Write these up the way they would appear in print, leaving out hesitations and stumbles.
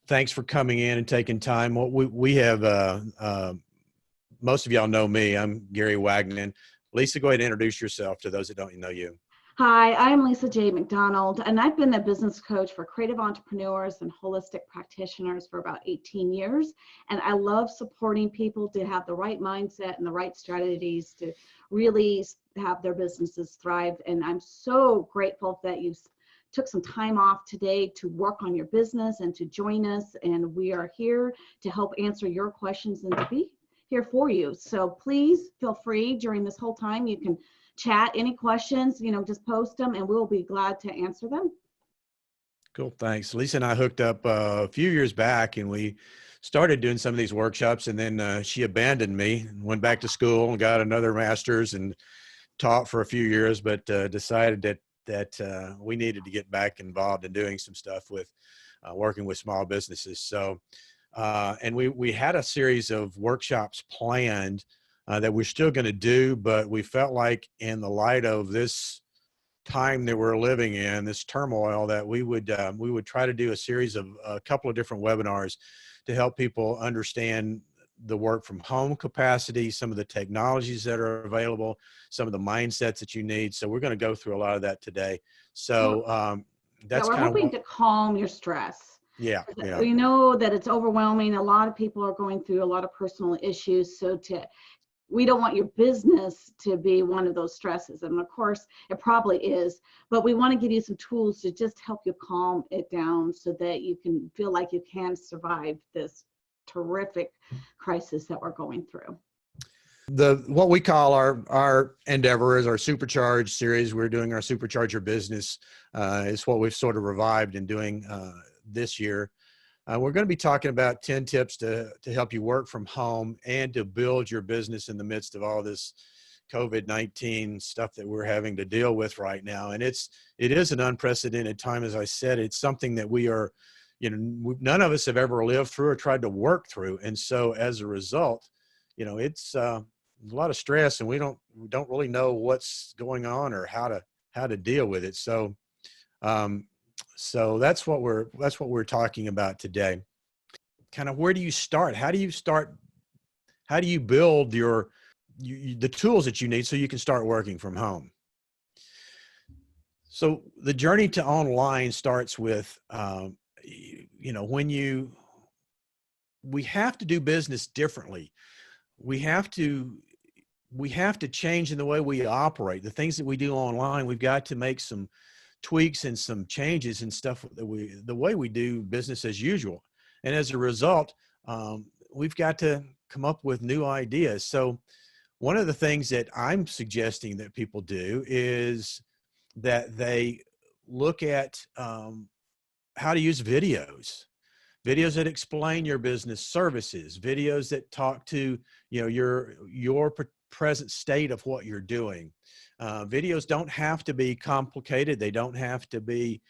thanks for coming in and taking time. What we have, most of y'all know me. I'm Gary Wagner. Lisa, go ahead and introduce yourself to those that don't know you. Hi, I'm Lisa J. McDonald, and I've been a business coach for creative entrepreneurs and holistic practitioners for about 18 years. And I love supporting people to have the right mindset and the right strategies to really have their businesses thrive. And I'm so grateful that you took some time off today to work on your business and to join us. And we are here to help answer your questions and to be here for you. So please feel free during this whole time. You can chat any questions, just post them and we'll be glad to answer them. Cool. Thanks. Lisa and I hooked up a few years back and we started doing some of these workshops, and then she abandoned me and went back to school and got another master's and taught for a few years, but decided that we needed to get back involved in doing some stuff with working with small businesses. So, and we had a series of workshops planned that we're still going to do, but we felt like in the light of this time that we're living in, this turmoil, that we would try to do a series of a couple of different webinars to help people understand the work from home capacity, some of the technologies that are available, some of the mindsets that you need. So we're going to go through a lot of that today. So that's we're kind hoping of to calm your stress. Yeah. We know that it's overwhelming. A lot of people are going through a lot of personal issues. So we don't want your business to be one of those stresses. And of course, it probably is, but we want to give you some tools to just help you calm it down so that you can feel like you can survive this terrific crisis that we're going through. What we call our endeavor is our Supercharge series. We're doing our Supercharge Your Business. It's what we've sort of revived in doing this year. We're going to be talking about 10 tips to help you work from home and to build your business in the midst of all this COVID-19 stuff that we're having to deal with right now. And it is an unprecedented time. As I said, it's something that we are, none of us have ever lived through or tried to work through. And so as a result, it's a lot of stress, and we don't really know what's going on or how to deal with it. So, so that's what we're talking about today. Kind of where do you start? How do you start? How do you build the tools that you need so you can start working from home? So the journey to online starts with, we have to do business differently. We have to change in the way we operate. The things that we do online, we've got to make some tweaks and some changes and stuff that the way we do business as usual. And as a result, we've got to come up with new ideas. So one of the things that I'm suggesting that people do is that they look at how to use videos that explain your business services, videos that talk to, your present state of what you're doing. Videos don't have to be complicated. They don't have to be,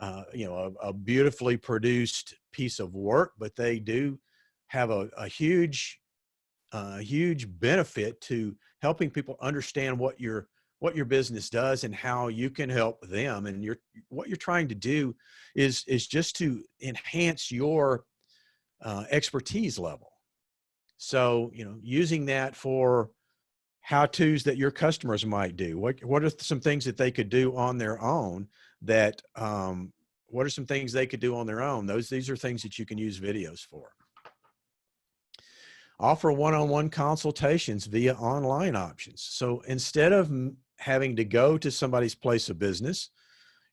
a beautifully produced piece of work, but they do have a huge benefit to helping people understand what your business does and how you can help them. And what you're trying to do is just to enhance your expertise level. So, using that for how-tos that your customers might do. What are some things that they could do on their own that, what are some things they could do on their own? These are things that you can use videos for. Offer one-on-one consultations via online options. So instead of having to go to somebody's place of business,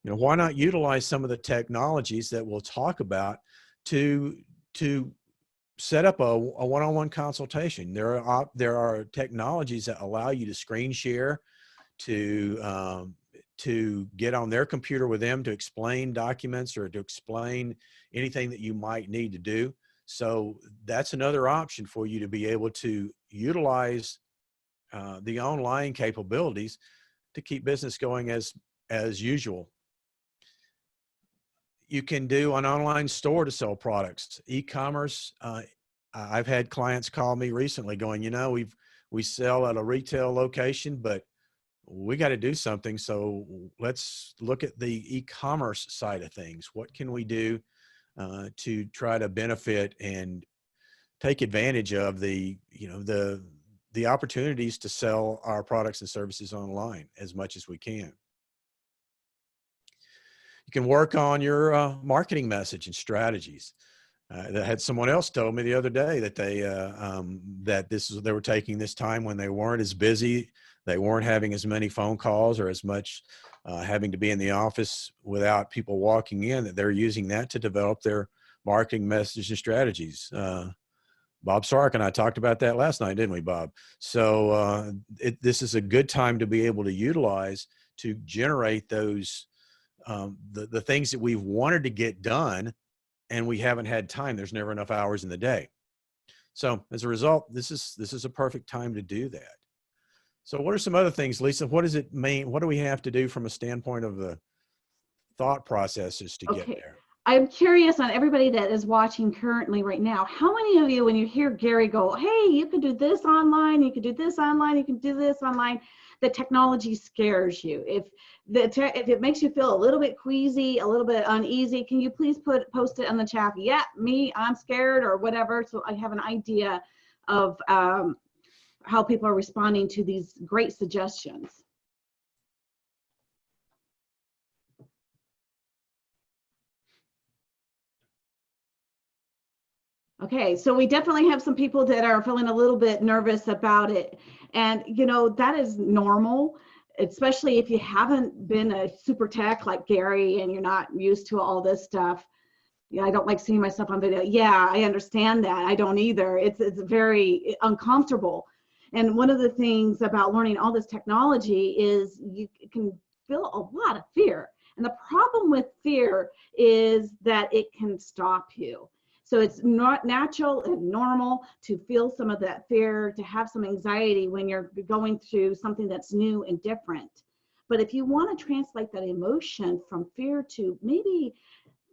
why not utilize some of the technologies that we'll talk about to set up a one-on-one consultation. There are technologies that allow you to screen share, to get on their computer with them to explain documents or to explain anything that you might need to do. So that's another option for you to be able to utilize the online capabilities to keep business going as usual. You can do an online store to sell products, e-commerce. I've had clients call me recently going, we sell at a retail location, but we got to do something. So let's look at the e-commerce side of things. What can we do to try to benefit and take advantage of the opportunities to sell our products and services online as much as we can. You can work on your marketing message and strategies. That had someone else told me the other day that they were taking this time when they weren't as busy, they weren't having as many phone calls or as much having to be in the office without people walking in, that they're using that to develop their marketing message and strategies. Bob Sark and I talked about that last night, didn't we, Bob? So this is a good time to be able to utilize to generate those the things that we've wanted to get done, and we haven't had time. There's never enough hours in the day. So as a result, this is a perfect time to do that. So what are some other things, Lisa? What does it mean? What do we have to do from a standpoint of the thought processes to get there? I'm curious on everybody that is watching currently right now, how many of you, when you hear Gary go, hey, you can do this online, you can do this online, you can do this online, the technology scares you? If it makes you feel a little bit queasy, a little bit uneasy, can you please post it on the chat? Yeah, me, I'm scared, or whatever, so I have an idea of how people are responding to these great suggestions. Okay, so we definitely have some people that are feeling a little bit nervous about it. And, that is normal, especially if you haven't been a super tech like Gary and you're not used to all this stuff. Yeah, I don't like seeing myself on video. Yeah, I understand that. I don't either. It's very uncomfortable. And one of the things about learning all this technology is you can feel a lot of fear. And the problem with fear is that it can stop you. So it's not natural and normal to feel some of that fear, to have some anxiety when you're going through something that's new and different. But if you want to translate that emotion from fear to maybe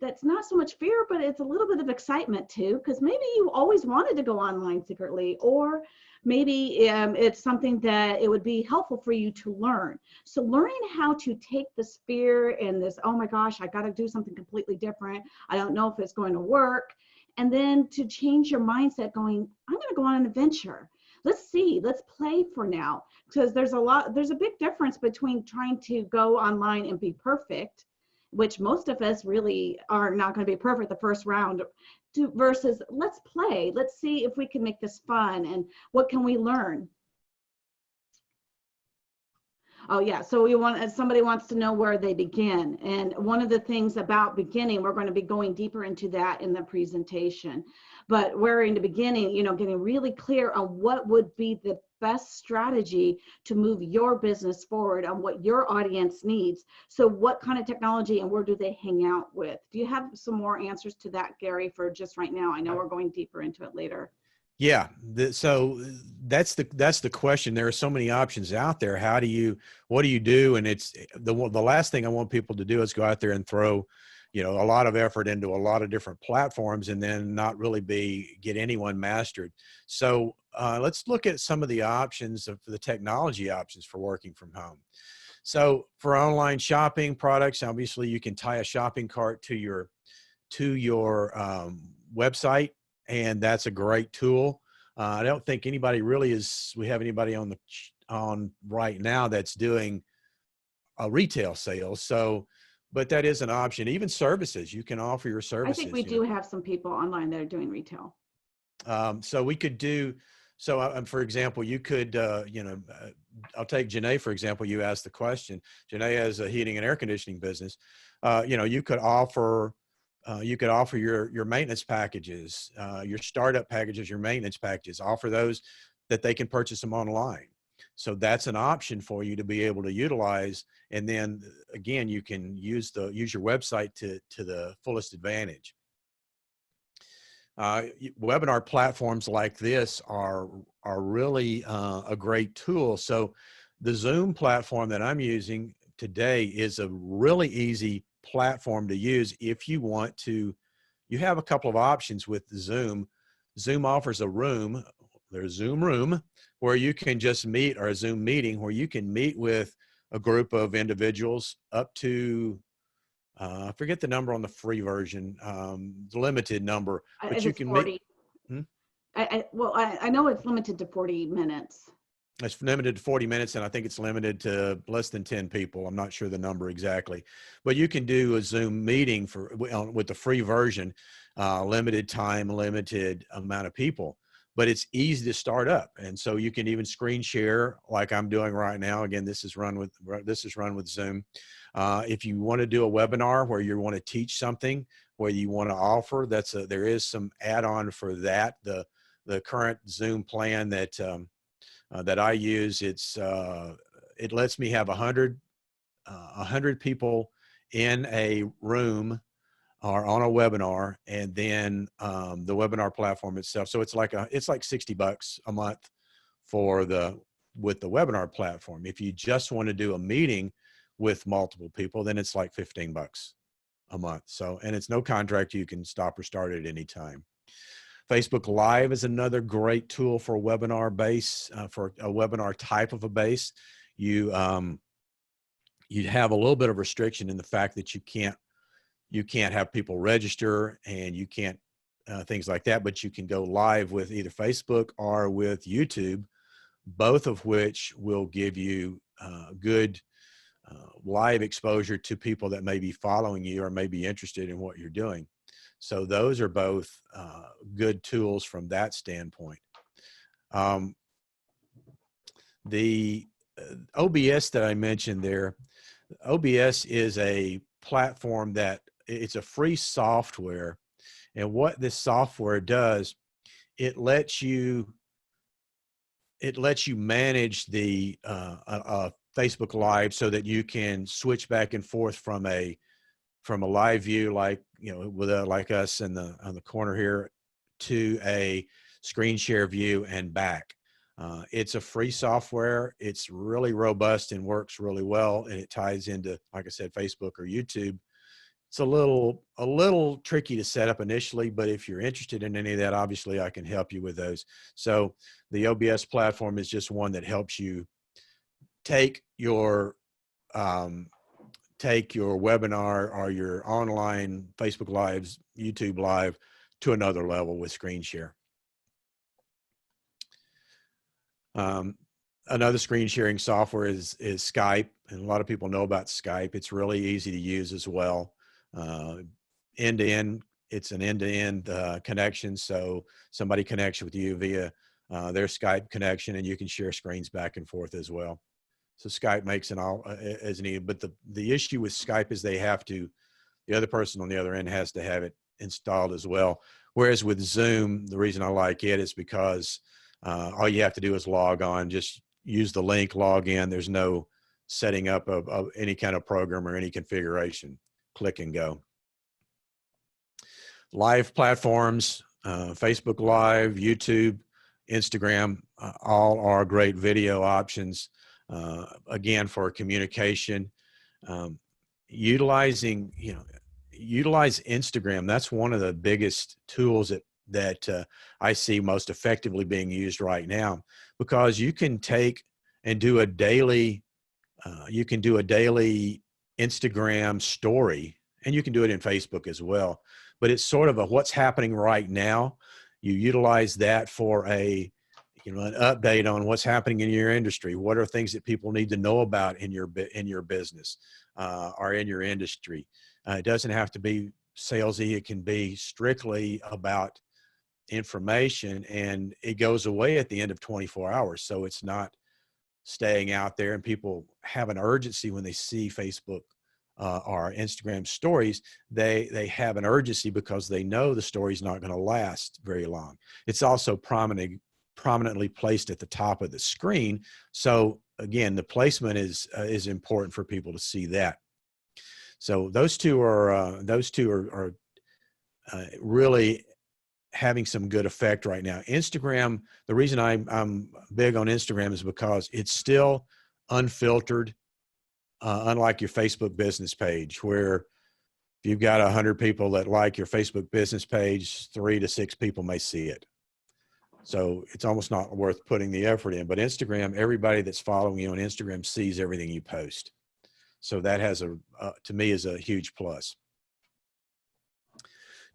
that's not so much fear, but it's a little bit of excitement too, because maybe you always wanted to go online secretly, or maybe it's something that it would be helpful for you to learn. So learning how to take this fear and this, oh my gosh, I got to do something completely different, I don't know if it's going to work, and then to change your mindset going, I'm going to go on an adventure. Let's see, let's play for now. Because there's a big difference between trying to go online and be perfect, which most of us really are not going to be perfect the first round, versus let's play. Let's see if we can make this fun and what can we learn. Oh yeah, so somebody wants to know where they begin. And one of the things about beginning, we're going to be going deeper into that in the presentation. But where in the beginning, getting really clear on what would be the best strategy to move your business forward on what your audience needs. So what kind of technology and where do they hang out with? Do you have some more answers to that, Gary, for just right now? I know we're going deeper into it later. Yeah. So that's the question. There are so many options out there. What do you do? And it's the last thing I want people to do is go out there and throw, a lot of effort into a lot of different platforms and then not really get anyone mastered. So let's look at some of the options of the technology options for working from home. So for online shopping products, obviously you can tie a shopping cart to your website, and that's a great tool. I don't think we have anybody on right now that's doing a retail sales. So, but that is an option. Even services, you can offer your services. I think we do have some people online that are doing retail. So we could do, for example, you could, I'll take Janae, for example. You asked the question. Janae has a heating and air conditioning business. You could offer your maintenance packages, your startup packages, your maintenance packages, offer those that they can purchase them online. So that's an option for you to be able to utilize. And then again, you can use your website to the fullest advantage. Webinar platforms like this are really a great tool. So the Zoom platform that I'm using today is a really easy platform to use if you want to. You have a couple of options with Zoom. Zoom offers there's Zoom Room, where you can just meet, or a Zoom meeting where you can meet with a group of individuals up to I forget the number on the free version, the limited number, but If you it's can meet. 40, I know it's limited to 40 minutes. It's limited to 40 minutes, and I think it's limited to less than 10 people. I'm not sure the number exactly, but you can do a Zoom meeting with the free version, limited time, limited amount of people, but it's easy to start up. And so you can even screen share like I'm doing right now. Again, this is run with Zoom. If you want to do a webinar where you want to teach something, where you want to offer, there is some add-on for that. The current Zoom plan that I use, it lets me have 100 people in a room or on a webinar, and then the webinar platform itself. So it's like $60 a month with the webinar platform. If you just want to do a meeting with multiple people, then it's like $15 a month. So, and it's no contract. You can stop or start at any time. Facebook Live is another great tool for a webinar base, for a webinar type of a base. You'd have a little bit of restriction in the fact that you can't have people register, and you can't things like that, but you can go live with either Facebook or with YouTube, both of which will give you good live exposure to people that may be following you or may be interested in what you're doing. So those are both good tools from that standpoint. The OBS that I mentioned there, OBS is a platform that it's a free software. And what this software does, it lets you manage the Facebook Live so that you can switch back and forth from a live view, like, with like us on the corner here, to a screen share view and back. It's a free software. It's really robust and works really well, and it ties into, like I said, Facebook or YouTube. It's a little tricky to set up initially, but if you're interested in any of that, obviously I can help you with those. So the OBS platform is just one that helps you take your webinar or your online Facebook Lives, YouTube Live to another level with screen share. Another screen sharing software is Skype, and a lot of people know about Skype. It's really easy to use as well. End-to-end, it's an end-to-end connection. So somebody connects with you via their Skype connection, and you can share screens back and forth as well. So Skype makes it all as needed. But the issue with Skype is the other person on the other end has to have it installed as well. Whereas with Zoom, the reason I like it is because all you have to do is log on, just use the link, log in. There's no setting up of any kind of program or any configuration. Click and go. Live platforms, Facebook Live, YouTube, Instagram, all are great video options. Again, for communication, utilize Instagram. That's one of the biggest tools that I see most effectively being used right now, because you can take and do a daily Instagram story, and you can do it in Facebook as well. But it's sort of a what's happening right now. You utilize that for an update on what's happening in your industry. What are things that people need to know about in your business or in your industry? It doesn't have to be salesy. It can be strictly about information, and it goes away at the end of 24 hours. So it's not staying out there, and people have an urgency when they see Facebook or Instagram stories. They have an urgency because they know the story's not going to last very long. It's also prominently placed at the top of the screen. So again, the placement is important for people to see that. So those two are really having some good effect right now. Instagram, the reason I'm big on Instagram is because it's still unfiltered, unlike your Facebook business page, where if you've got 100 people that like your Facebook business page, 3 to 6 people may see it. So it's almost not worth putting the effort in. But Instagram, everybody that's following you on Instagram sees everything you post. So that has to me is a huge plus.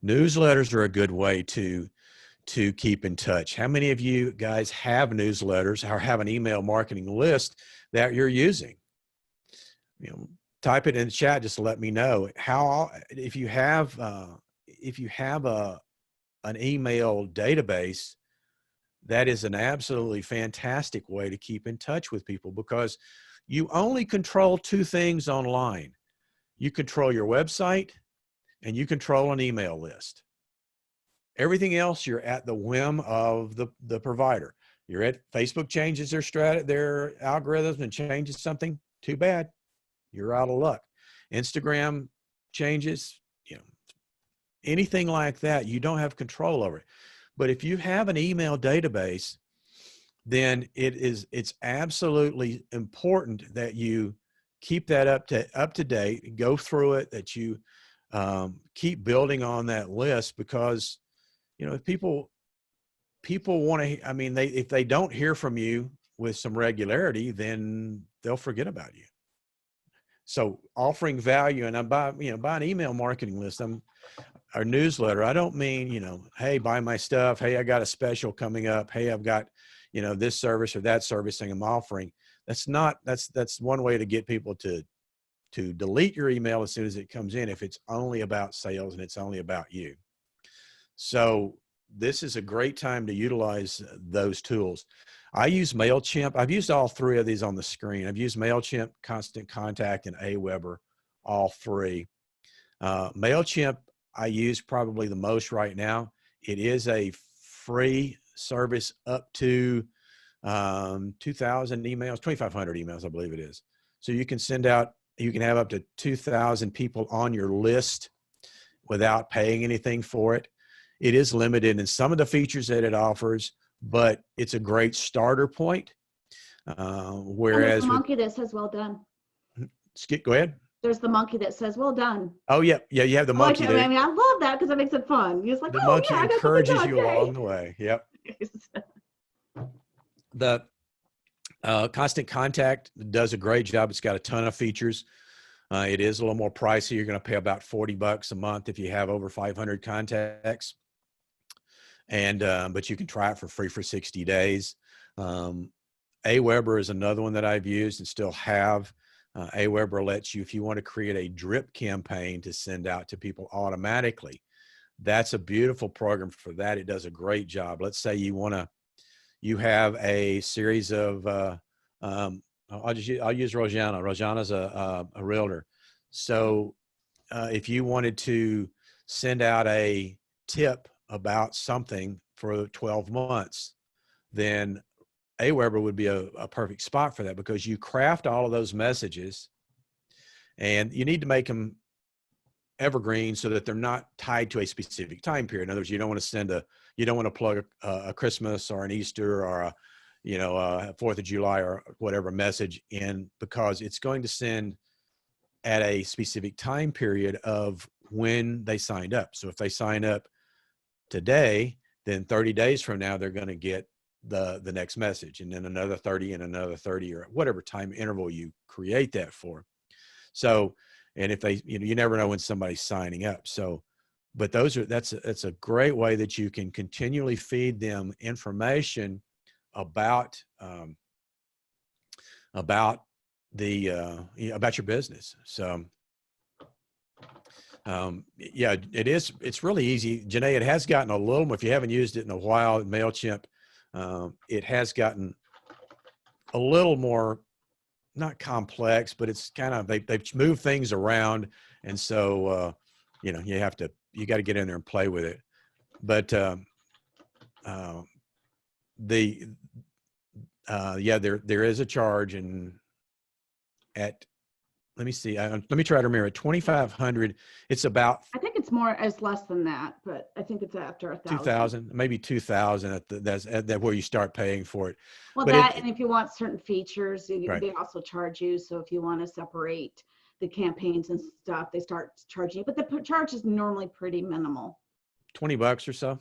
Newsletters are a good way to keep in touch. How many of you guys have newsletters or have an email marketing list that you're using? You know, type it in the chat just to let me know how, if you have an email database, that is an absolutely fantastic way to keep in touch with people, because you only control two things online. You control your website and you control an email list. Everything else, you're at the whim of the provider. You're at Facebook changes their algorithms and changes something, too bad. You're out of luck. Instagram changes, you know, anything like that, you don't have control over it. But if you have an email database, then it's absolutely important that you keep that up to date, go through it, that you keep building on that list, because you know, if people want to, I mean, if they don't hear from you with some regularity, then they'll forget about you. So offering value, and by an email marketing list, our newsletter, I don't mean, you know, hey, buy my stuff. Hey, I got a special coming up. Hey, I've got, you know, this service or that service thing I'm offering. That's one way to get people to delete your email as soon as it comes in, if it's only about sales and it's only about you. So this is a great time to utilize those tools. I use MailChimp. I've used all three of these on the screen. I've used MailChimp, Constant Contact, and Aweber, all three. MailChimp I use probably the most right now. It is a free service up to 2,000 emails, 2,500 emails, I believe it is. So you can have up to 2,000 people on your list without paying anything for it. It is limited in some of the features that it offers, but it's a great starter point. Whereas the monkey that says, well done. Go ahead. There's the monkey that says, well done. Oh, yeah. Yeah, you have the monkey. I mean, I love that because it makes it fun. It's like, the monkey encourages you along the way. Yep. The Constant Contact does a great job. It's got a ton of features. It is a little more pricey. You're going to pay about $40 a month if you have over 500 contacts. And but you can try it for free for 60 days. Aweber is another one that I've used and still have. Aweber lets you, if you want to create a drip campaign to send out to people automatically, that's a beautiful program for that. It does a great job. Let's say you have a series of, I'll use Rojana. Rojana's a realtor. So if you wanted to send out a tip about something for 12 months, then Aweber would be a perfect spot for that, because you craft all of those messages and you need to make them evergreen so that they're not tied to a specific time period. In other words, you don't want to plug a Christmas or an Easter or a 4th of July or whatever message in, because it's going to send at a specific time period of when they signed up. So if they sign up today, then 30 days from now, they're going to get the next message, and then another 30 and another 30, or whatever time interval you create that for. So, and if they, you never know when somebody's signing up. So, but that's a great way that you can continually feed them information about your business. So, yeah, it's really easy. Janae, it has gotten a little more, if you haven't used it in a while, MailChimp, it has gotten a little more, not complex, but it's kind of, they've moved things around. And so, you got to get in there and play with it. But, there is a charge, and let me see. Let me try to remember. At 2,500, it's about. I think it's less than that, but I think it's after 1,000. 2,000, maybe 2,000. That's where you start paying for it. Well, but and if you want certain features, right. They also charge you. So if you want to separate the campaigns and stuff, they start charging you. But the charge is normally pretty minimal. $20 or so.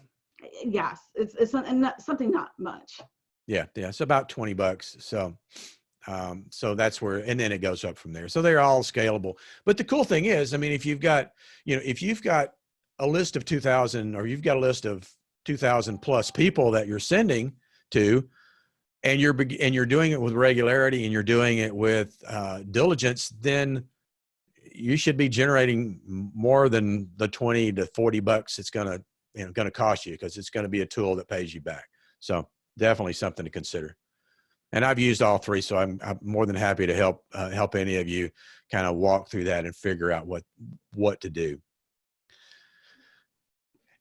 Yes, it's something not much. Yeah, it's about $20. So, So that's where, and then it goes up from there. So they're all scalable. But the cool thing is, I mean, if you've got, if you've got a list of 2,000, or you've got a list of 2,000 plus people that you're sending to, and you're doing it with regularity, and you're doing it with diligence, then you should be generating more than the 20 to 40 bucks it's going to cost you, because it's going to be a tool that pays you back. So definitely something to consider. And I've used all three, so I'm more than happy to help any of you kind of walk through that and figure out what to do.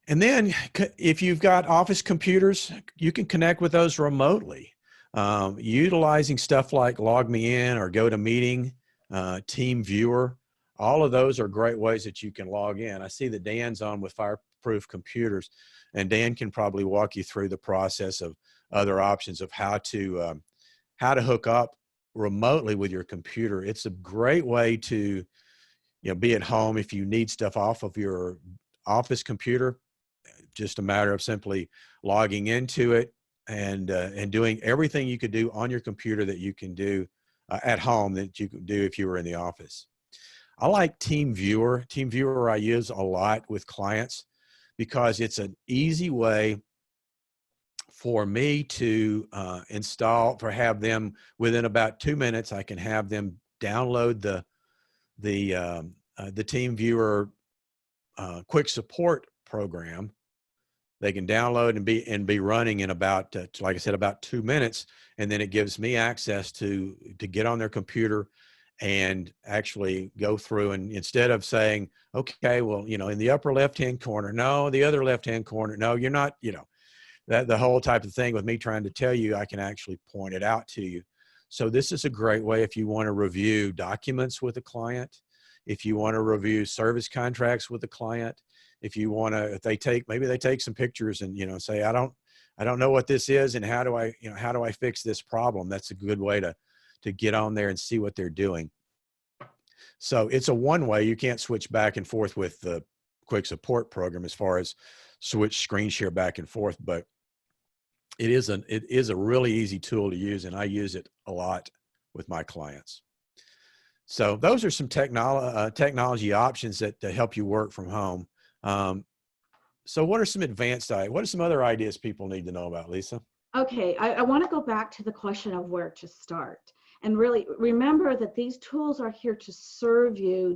And then if you've got office computers, you can connect with those remotely, utilizing stuff like Log Me In or GoToMeeting, Team Viewer. All of those are great ways that you can log in. I see that Dan's on with Fireproof Computers, and Dan can probably walk you through the process of other options of how to hook up remotely with your computer. It's a great way to, be at home if you need stuff off of your office computer. Just a matter of simply logging into it and doing everything you could do on your computer that you can do at home that you could do if you were in the office. I like Team Viewer. Team Viewer I use a lot with clients because it's an easy way for me to install, for have them within about 2 minutes. I can have them download the Team Viewer quick support program. They can download and be running in about, like I said, about 2 minutes, and then it gives me access to get on their computer and actually go through, and instead of saying, okay, well, in the upper left-hand corner, no, the other left-hand corner, no, you're not, that the whole type of thing with me trying to tell you, I can actually point it out to you. So this is a great way if you want to review documents with a client, if you want to review service contracts with a client, if you want to, maybe they take some pictures and, say, I don't know what this is, and how do I fix this problem? That's a good way to get on there and see what they're doing. So it's a one way. You can't switch back and forth with the quick support program as far as switch screen share back and forth, but it is a really easy tool to use, and I use it a lot with my clients. So those are some technology options that help you work from home. So what are some what are some other ideas people need to know about, Lisa? Okay, I want to go back to the question of where to start. And really remember that these tools are here to serve you.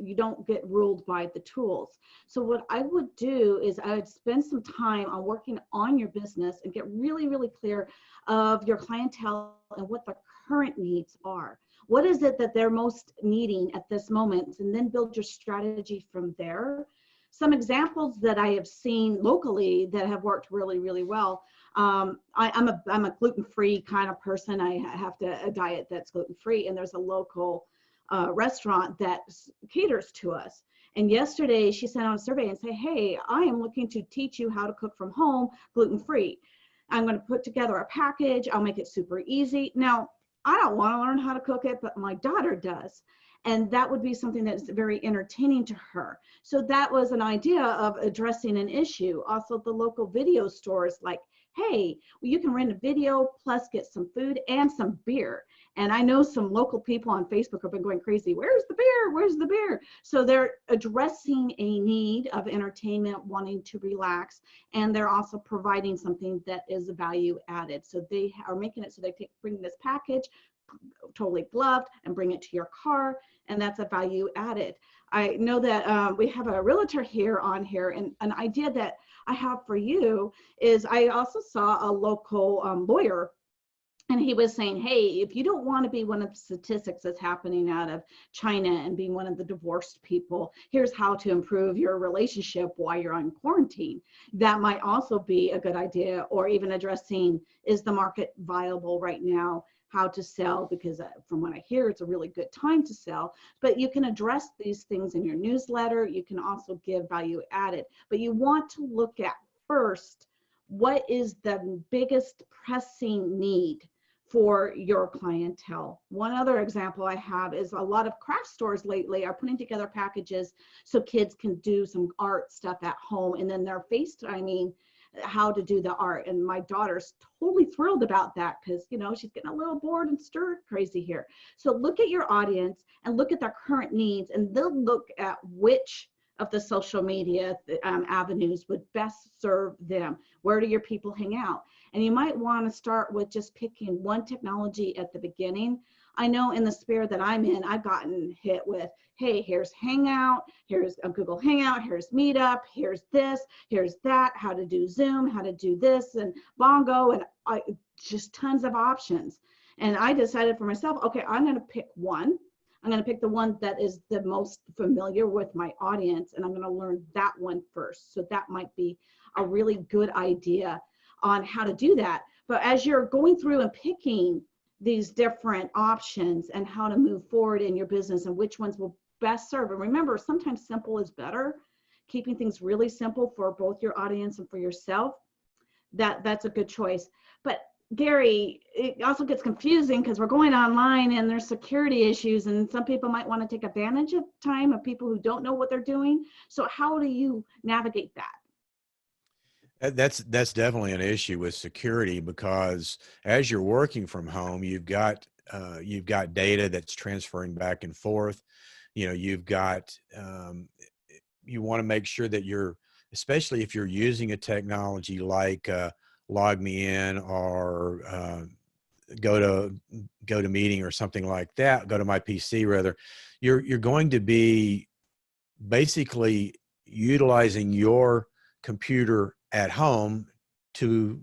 You don't get ruled by the tools. So what I would do is I would spend some time on working on your business and get really, really clear of your clientele and what their current needs are. What is it that they're most needing at this moment? And then build your strategy from there. Some examples that I have seen locally that have worked really, really well. I'm a gluten-free kind of person. I have a diet that's gluten-free, and there's a local restaurant that caters to us. And yesterday she sent out a survey and said, hey, I am looking to teach you how to cook from home gluten-free. I'm going to put together a package. I'll make it super easy. Now, I don't want to learn how to cook it, but my daughter does. And that would be something that's very entertaining to her. So that was an idea of addressing an issue. Also, the local video stores, like, hey, you can rent a video plus get some food and some beer. And I know some local people on Facebook have been going crazy. Where's the beer? Where's the beer? So they're addressing a need of entertainment, wanting to relax, and they're also providing something that is a value added. So they are making it so they bring this package, totally gloved, and bring it to your car, and that's a value added. I know that we have a realtor on here, and an idea that I have for you is I also saw a local lawyer, and he was saying, hey, if you don't want to be one of the statistics that's happening out of China and being one of the divorced people, here's how to improve your relationship while you're on quarantine. That might also be a good idea, or even addressing, is the market viable right now? How to sell, because from what I hear, it's a really good time to sell. But you can address these things in your newsletter. You can also give value added. But you want to look at first, what is the biggest pressing need for your clientele? One other example I have is a lot of craft stores lately are putting together packages so kids can do some art stuff at home, and then they're FaceTiming how to do the art. And my daughter's totally thrilled about that because, you know, she's getting a little bored and stir crazy here. So look at your audience and look at their current needs, and they'll look at which of the social media avenues would best serve them. Where do your people hang out? And you might want to start with just picking one technology at the beginning. I know in the sphere that I'm in, I've gotten hit with, hey, here's Hangout, here's a Google Hangout, here's Meetup, here's this, here's that, how to do Zoom, how to do this, and Bongo, and just tons of options. And I decided for myself, okay, I'm going to pick one. I'm going to pick the one that is the most familiar with my audience, and I'm going to learn that one first. So that might be a really good idea on how to do that. But as you're going through and picking these different options and how to move forward in your business and which ones will best serve, and remember, sometimes simple is better. Keeping things really simple for both your audience and for yourself, that's a good choice. But Gary, it also gets confusing because we're going online and there's security issues, and some people might want to take advantage of time of people who don't know what they're doing. So how do you navigate that? That's definitely an issue with security, because as you're working from home, you've got data that's transferring back and forth. You know, you want to make sure that especially if you're using a technology like Log Me In or go to meeting or something like that, go to my PC rather, you're going to be basically utilizing your computer at home to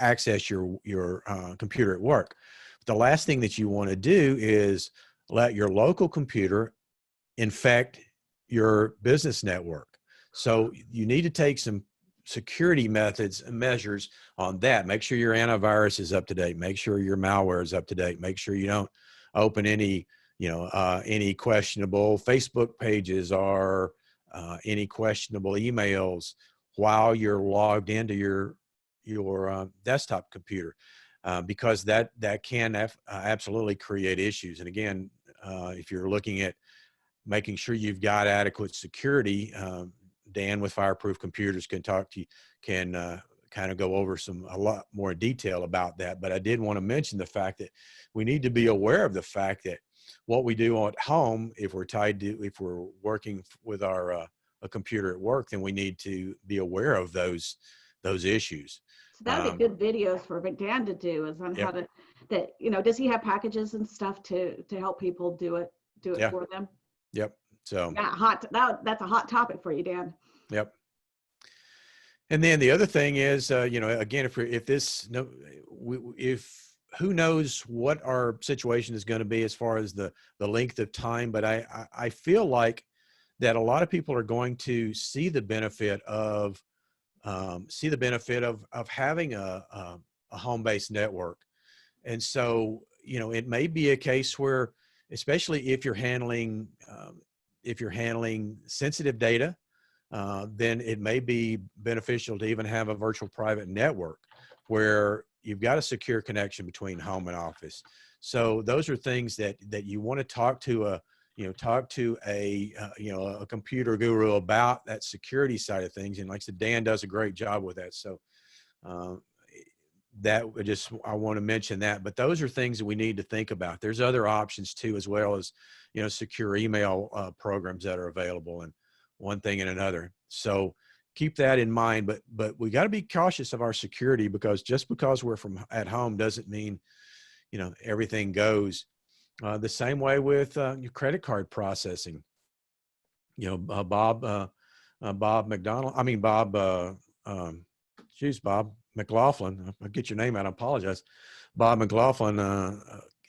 access your computer at work. The last thing that you want to do is let your local computer infect your business network. So you need to take some security methods and measures on that. Make sure your antivirus is up to date. Make sure your malware is up to date. Make sure you don't open any questionable Facebook pages or any questionable emails while you're logged into your desktop computer, because that can absolutely create issues. And again, if you're looking at making sure you've got adequate security, Dan with Fireproof Computers can talk to you, can kind of go over a lot more detail about that. But I did want to mention the fact that we need to be aware of the fact that what we do at home, if we're working with our a computer at work, then we need to be aware of those issues. So that would be good videos for Dan to do, is on how to, does he have packages and stuff to help people do it for them? Yep. So that's a hot topic for you, Dan. Yep. And then the other thing is, again, if who knows what our situation is going to be as far as the length of time, but I feel like that a lot of people are going to see the benefit of having a home-based network. And so, it may be a case where, especially if you're handling sensitive data, then it may be beneficial to even have a virtual private network where you've got a secure connection between home and office. So those are things that you want to talk to a computer guru about, that security side of things. And like I said, Dan does a great job with that. So I want to mention that, but those are things that we need to think about. There's other options too, as well as, secure email programs that are available, and one thing and another. So keep that in mind, but we got to be cautious of our security, because just because we're at home doesn't mean, everything goes. The same way with your credit card processing. Bob McLaughlin, I'll get your name out, I apologize. Bob McLaughlin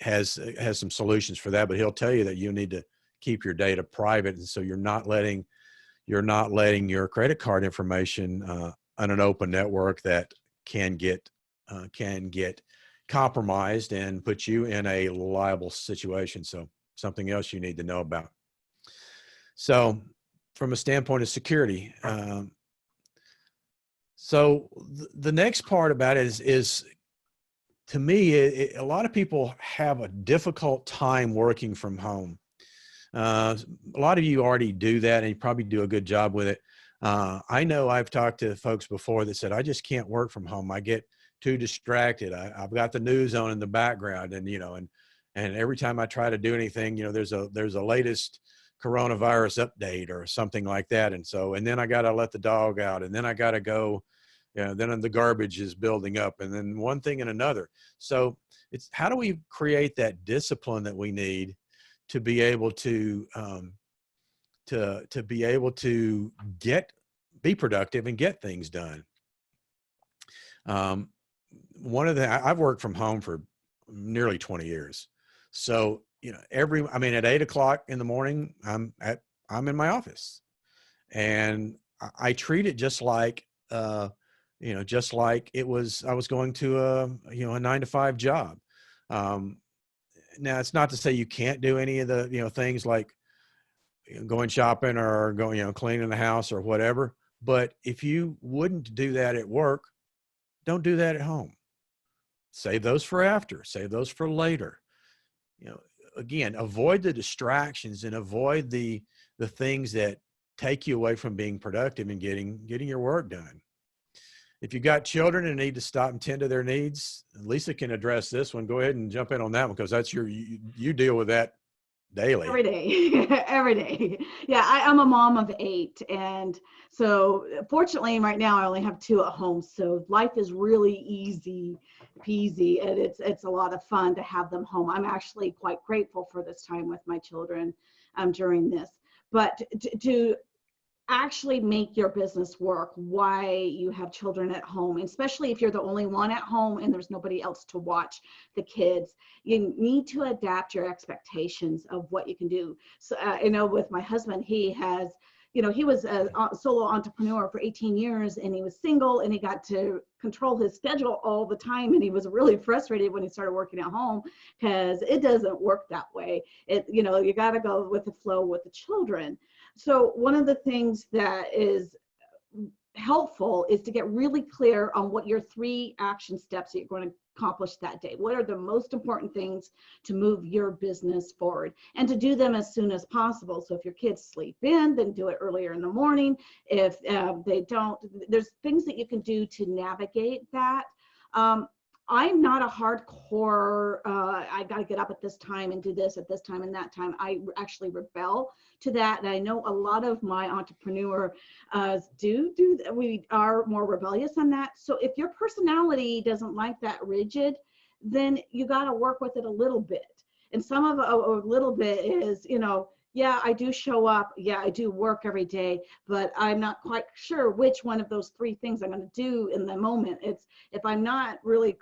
has some solutions for that, but he'll tell you that you need to keep your data private. And so you're not letting your credit card information on an open network that can get compromised and put you in a liable situation. So something else you need to know about. So from a standpoint of security, so the next part about it is to me, a lot of people have a difficult time working from home. A lot of you already do that, and you probably do a good job with it. I know I've talked to folks before that said, I just can't work from home. I get too distracted. I've got the news on in the background, and, and every time I try to do anything, there's a latest coronavirus update or something like that. And then I got to let the dog out, and then I got to go, then the garbage is building up, and then one thing and another. So it's, how do we create that discipline that we need to be able to, to be able to be productive and get things done. I've worked from home for nearly 20 years. So, at 8 o'clock in the morning, I'm in my office, and I treat it just like, just like I was going to a 9-to-5 job. Now it's not to say you can't do any of the, things like going shopping or going, cleaning the house or whatever. But if you wouldn't do that at work, don't do that at home. Save those for after, save those for later. Again, avoid the distractions and avoid the things that take you away from being productive and getting your work done. If you've got children and need to stop and tend to their needs, Lisa can address this one. Go ahead and jump in on that one, because that's you deal with that daily. Every day, every day. Yeah, I'm a mom of 8. And so fortunately right now I only have 2 at home. So life is really easy peasy, and it's a lot of fun to have them home. I'm actually quite grateful for this time with my children during this. But to actually make your business work why you have children at home, especially if you're the only one at home and there's nobody else to watch the kids, you need to adapt your expectations of what you can do. So with my husband, he has, he was a solo entrepreneur for 18 years, and he was single, and he got to control his schedule all the time, and he was really frustrated when he started working at home, because it doesn't work that way. You got to go with the flow with the children. So one of the things that is helpful is to get really clear on what your 3 action steps that you're going to accomplish that day. What are the most important things to move your business forward, and to do them as soon as possible. So if your kids sleep in, then do it earlier in the morning. If they don't, there's things that you can do to navigate that. I'm not a hardcore, I got to get up at this time and do this at this time and that time. I actually rebel to that. And I know a lot of my entrepreneurs do that. We are more rebellious on that. So if your personality doesn't like that rigid, then you got to work with it a little bit. And some of a little bit is, yeah, I do show up. Yeah, I do work every day, but I'm not quite sure which one of those 3 things I'm going to do in the moment. It's if I'm not really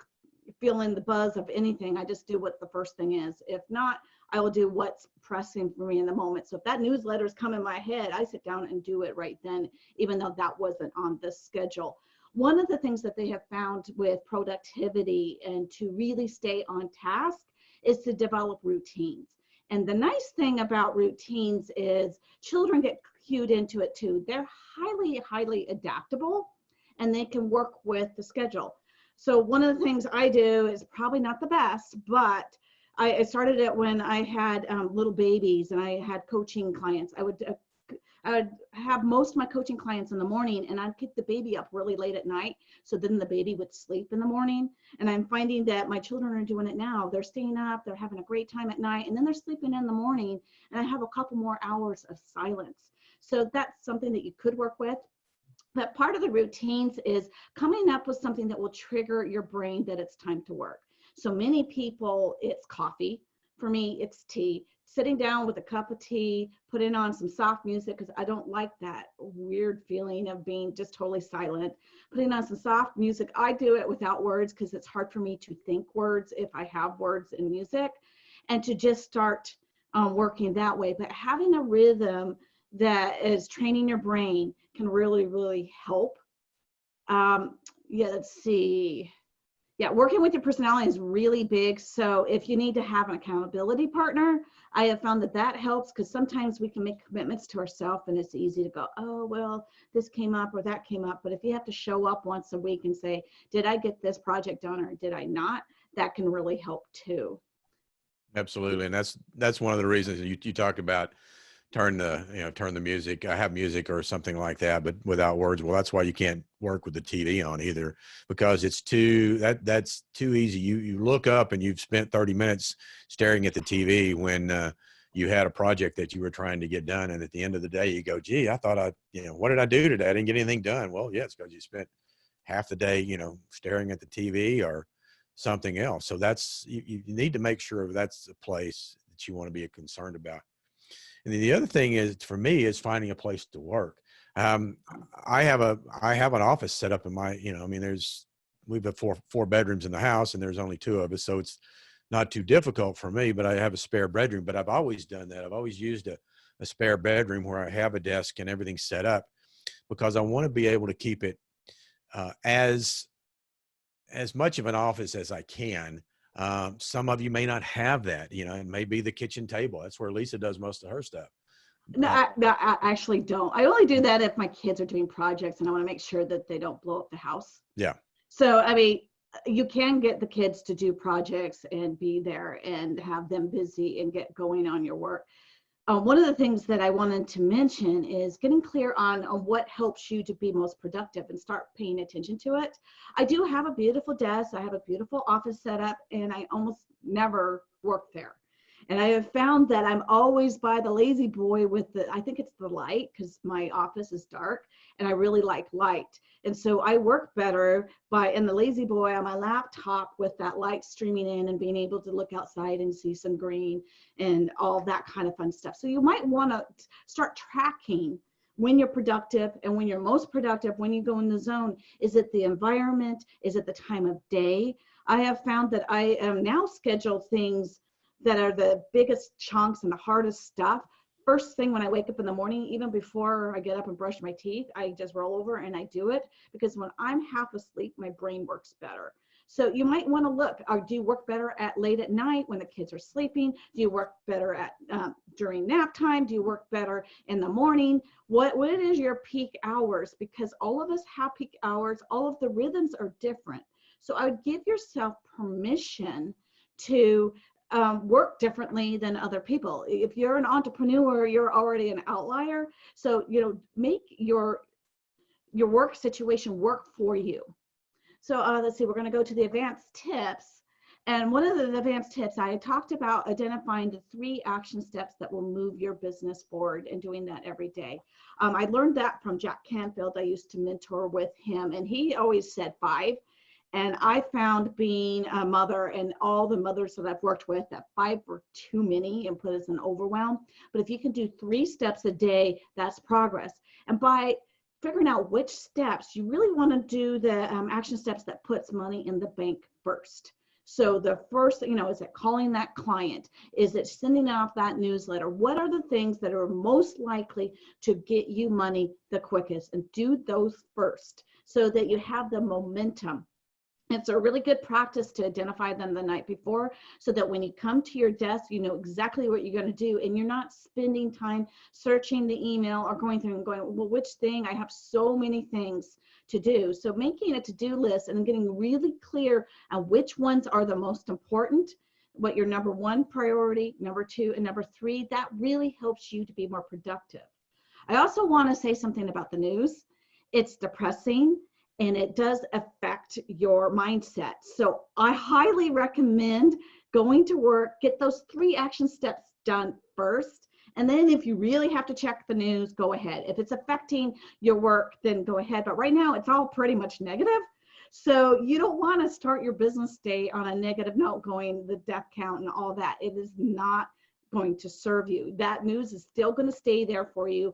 feeling the buzz of anything, I just do what the first thing is. If not, I will do what's pressing for me in the moment. So if that newsletter's come in my head, I sit down and do it right then, even though that wasn't on this schedule. One of the things that they have found with productivity and to really stay on task is to develop routines. And the nice thing about routines is children get cued into it too. They're highly, highly adaptable, and they can work with the schedule. So one of the things I do is probably not the best, but I started it when I had little babies and I had coaching clients. I would have most of my coaching clients in the morning, and I'd get the baby up really late at night, so then the baby would sleep in the morning. And I'm finding that my children are doing it now. They're staying up, they're having a great time at night, and then they're sleeping in the morning, and I have a couple more hours of silence. So that's something that you could work with. But part of the routines is coming up with something that will trigger your brain that it's time to work. So many people, it's coffee. For me, it's tea. Sitting down with a cup of tea, putting on some soft music, because I don't like that weird feeling of being just totally silent. Putting on some soft music. I do it without words because it's hard for me to think words if I have words in music, and to just start working that way. But having a rhythm that is training your brain can really, really help. Let's see. Yeah, working with your personality is really big. So if you need to have an accountability partner, I have found that helps, because sometimes we can make commitments to ourselves and it's easy to go, oh, well, this came up or that came up. But if you have to show up once a week and say, did I get this project done or did I not? That can really help too. Absolutely. And that's one of the reasons you talked about, turn the music. I have music or something like that, but without words. Well, that's why you can't work with the TV on either, because it's that's too easy. You look up and you've spent 30 minutes staring at the TV when you had a project that you were trying to get done. And at the end of the day, you go, gee, I thought what did I do today? I didn't get anything done. Well, yeah, it's because you spent half the day, staring at the TV or something else. So you need to make sure that's a place that you want to be concerned about. And then the other thing is, for me, is finding a place to work. I have an office set up in my, we've got four bedrooms in the house, and there's only two of us. So it's not too difficult for me, but I have a spare bedroom. But I've always done that. I've always used a spare bedroom where I have a desk and everything set up, because I want to be able to keep it as much of an office as I can. Some of you may not have that, it may be the kitchen table. That's where Lisa does most of her stuff. No, I actually don't. I only do that if my kids are doing projects and I want to make sure that they don't blow up the house. Yeah. So, I mean, you can get the kids to do projects and be there and have them busy and get going on your work. One of the things that I wanted to mention is getting clear on what helps you to be most productive and start paying attention to it. I do have a beautiful desk. I have a beautiful office set up, and I almost never work there. And I have found that I'm always by the lazy boy with I think it's the light, because my office is dark and I really like light. And so I work better in the lazy boy on my laptop with that light streaming in and being able to look outside and see some green and all that kind of fun stuff. So you might want to start tracking when you're productive and when you're most productive, when you go in the zone. Is it the environment? Is it the time of day? I have found that I am now scheduled things that are the biggest chunks and the hardest stuff first thing when I wake up in the morning. Even before I get up and brush my teeth, I just roll over and I do it, because when I'm half asleep, my brain works better. So you might want to look, do you work better late at night when the kids are sleeping? Do you work better during nap time? Do you work better in the morning? What is your peak hours? Because all of us have peak hours. All of the rhythms are different. So I would give yourself permission to work differently than other people. If you're an entrepreneur, you're already an outlier. So, make your work situation work for you. So let's see, we're going to go to the advanced tips. And one of the advanced tips, I talked about identifying the 3 action steps that will move your business forward and doing that every day. I learned that from Jack Canfield. I used to mentor with him, and he always said 5. And I found, being a mother and all the mothers that I've worked with, that 5 were too many and put us in overwhelm. But if you can do 3 steps a day, that's progress. And by figuring out which steps, you really want to do the action steps that puts money in the bank first. So the first, is it calling that client? Is it sending off that newsletter? What are the things that are most likely to get you money the quickest? And do those first so that you have the momentum. It's a really good practice to identify them the night before, so that when you come to your desk, you know exactly what you're going to do, and you're not spending time searching the email or going through and going, well, which thing? I have so many things to do. So making a to-do list and getting really clear on which ones are the most important, what your number 1 priority, number 2, and number 3, that really helps you to be more productive. I also want to say something about the news. It's depressing, and it does affect your mindset. So I highly recommend going to work, get those 3 action steps done first. And then if you really have to check the news, go ahead. If it's affecting your work, then go ahead. But right now it's all pretty much negative. So you don't want to start your business day on a negative note, going the death count and all that. It is not going to serve you. That news is still going to stay there for you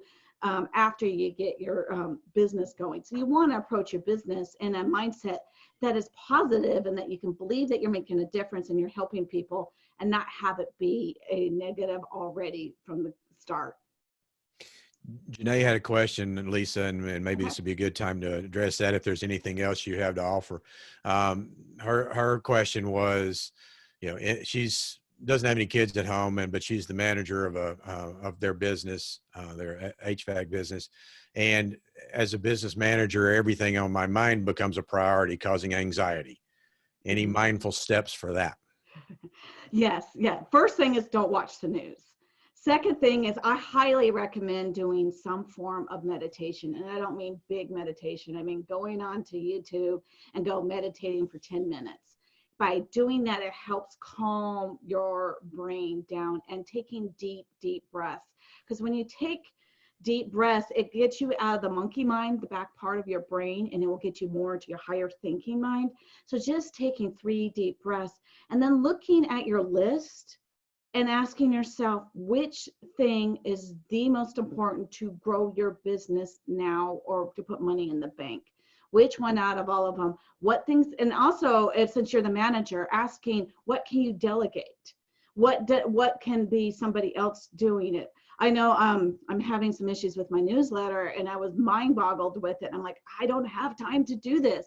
after you get your business going. So you want to approach your business in a mindset that is positive and that you can believe that you're making a difference and you're helping people, and not have it be a negative already from the start. Janae had a question, Lisa, and maybe this would be a good time to address that if there's anything else you have to offer. Her question was, she's doesn't have any kids at home, but she's the manager of their business, their HVAC business. And as a business manager, everything on my mind becomes a priority, causing anxiety. Any mindful steps for that? Yes. Yeah. First thing is, don't watch the news. Second thing is I highly recommend doing some form of meditation. And I don't mean big meditation. I mean going on to YouTube and go meditating for 10 minutes. By doing that, it helps calm your brain down and taking deep, deep breaths. Because when you take deep breaths, it gets you out of the monkey mind, the back part of your brain, and it will get you more into your higher thinking mind. So just taking 3 deep breaths and then looking at your list and asking yourself which thing is the most important to grow your business now or to put money in the bank. Which one out of all of them? What things, and also since you're the manager, asking what can you delegate? What can be somebody else doing it? I know I'm having some issues with my newsletter and I was mind boggled with it. I'm like, I don't have time to do this.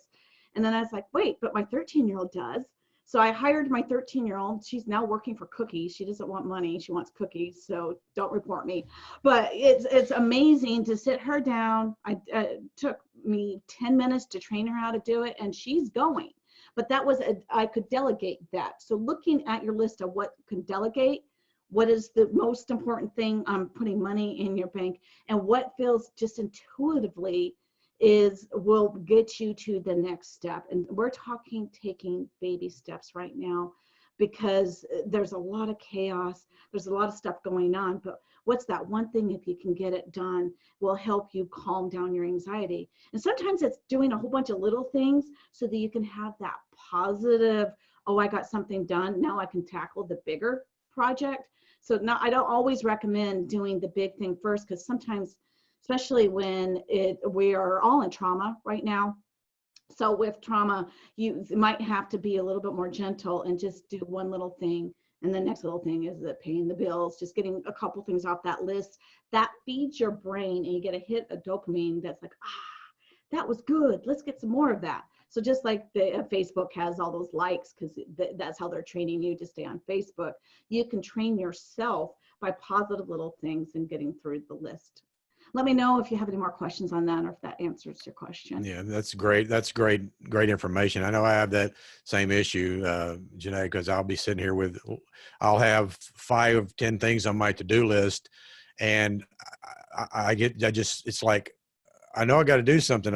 And then I was like, wait, but my 13-year-old does. So I hired my 13-year-old. She's now working for cookies. She doesn't want money. She wants cookies. So don't report me. But it's amazing to sit her down. It took me 10 minutes to train her how to do it, and she's going. But that was, I could delegate that. So looking at your list of what can delegate, what is the most important thing on putting money in your bank, and what feels just intuitively will get you to the next step. And we're talking taking baby steps right now because there's a lot of chaos. There's a lot of stuff going on, but what's that one thing, if you can get it done, will help you calm down your anxiety. And sometimes it's doing a whole bunch of little things so that you can have that positive, oh, I got something done. Now I can tackle the bigger project. So now I don't always recommend doing the big thing first, because sometimes, especially when we are all in trauma right now. So with trauma, you might have to be a little bit more gentle and just do one little thing. And the next little thing is that paying the bills, just getting a couple things off that list. That feeds your brain and you get a hit of dopamine that's like, that was good. Let's get some more of that. So just like the Facebook has all those likes, because that's how they're training you to stay on Facebook, you can train yourself by positive little things and getting through the list. Let me know if you have any more questions on that or if that answers your question. Yeah, that's great. That's great information. I know I have that same issue, Janae, because I'll be sitting here I'll have 5, 10 things on my to-do list. And it's like, I know I got to do something.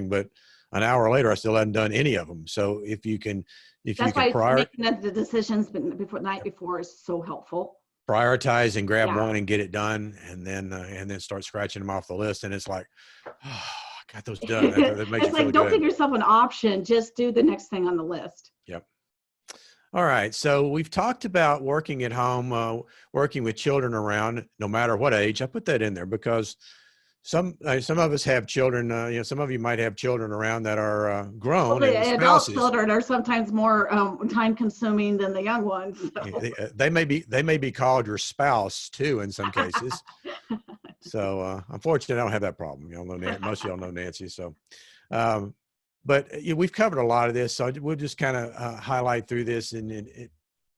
But an hour later, I still hadn't done any of them. So if you can making the decisions before night before is so helpful. Prioritize and grab one and get it done, and then start scratching them off the list. And it's like, oh, I got those done. That makes you feel good. Don't give yourself an option. Just do the next thing on the list. Yep. All right. So we've talked about working at home, working with children around, no matter what age. I put that in there because some of us have children. Some of you might have children around that are grown. Well, the adult children are sometimes more time-consuming than the young ones. So. They may be called your spouse too in some cases. So unfortunately, I don't have that problem. Most of y'all know Nancy. So, but we've covered a lot of this, so we'll just kind of highlight through this and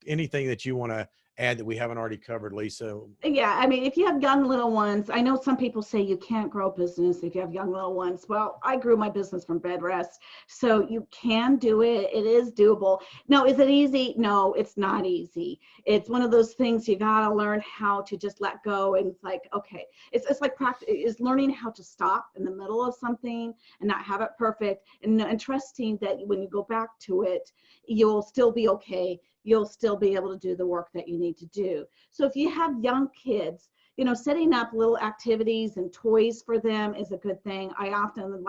anything that you want to add that we haven't already covered, Lisa. Yeah, I mean, if you have young little ones, I know some people say you can't grow business if you have young little ones. Well, I grew my business from bed rest, so you can do it. It is doable. Now, is it easy? No, it's not easy. It's one of those things you gotta learn how to just let go. And it's like, okay, it's like practice. Is learning how to stop in the middle of something and not have it perfect, and trusting that when you go back to it, you'll still be okay. You'll still be able to do the work that you need to do. So if you have young kids, setting up little activities and toys for them is a good thing. I often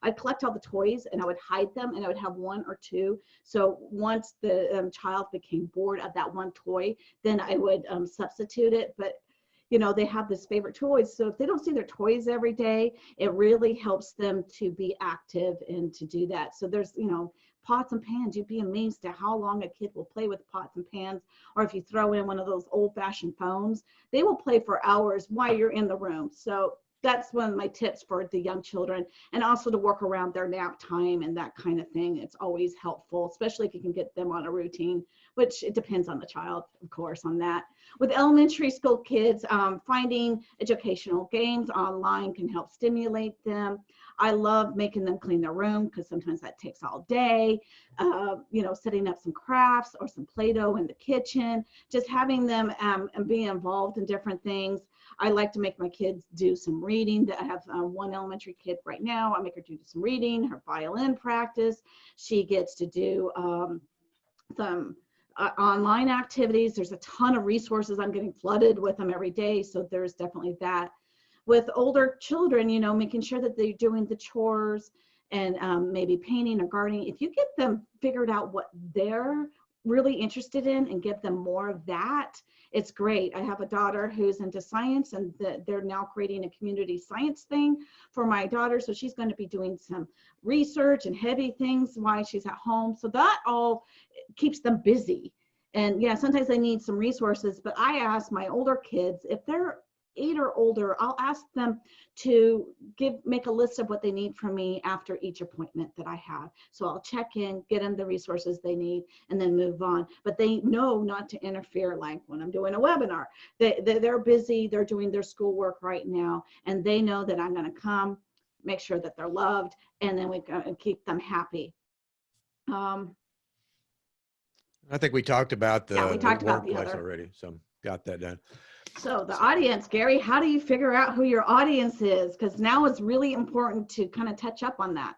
I'd collect all the toys and I would hide them, and I would have 1 or 2. So once the child became bored of that one toy, then I would substitute it. But they have this favorite toys. So if they don't see their toys every day, it really helps them to be active and to do that. So there's, pots and pans. You'd be amazed at how long a kid will play with pots and pans. Or if you throw in one of those old-fashioned phones, they will play for hours while you're in the room. So that's one of my tips for the young children, and also to work around their nap time and that kind of thing. It's always helpful, especially if you can get them on a routine, which it depends on the child, of course, on that. With elementary school kids, finding educational games online can help stimulate them. I love making them clean their room because sometimes that takes all day. Setting up some crafts or some Play-Doh in the kitchen, just having them and being involved in different things. I like to make my kids do some reading. I have one elementary kid right now. I make her do some reading, her violin practice. She gets to do some online activities. There's a ton of resources. I'm getting flooded with them every day. So there's definitely that. With older children, making sure that they're doing the chores and maybe painting or gardening. If you get them figured out what they're really interested in and give them more of that, it's great. I have a daughter who's into science, and they're now creating a community science thing for my daughter. So she's going to be doing some research and heavy things while she's at home. So that all keeps them busy. And yeah, sometimes they need some resources, but I ask my older kids, if they're 8 or older, I'll ask them to make a list of what they need from me after each appointment that I have. So I'll check in, get them the resources they need, and then move on. But they know not to interfere, like when I'm doing a webinar. They're busy, they're doing their schoolwork right now, and they know that I'm going to come, make sure that they're loved, and then we keep them happy. I think we talked about the workplace already, so got that done. So the audience, Gary, how do you figure out who your audience is? Because now it's really important to kind of touch up on that.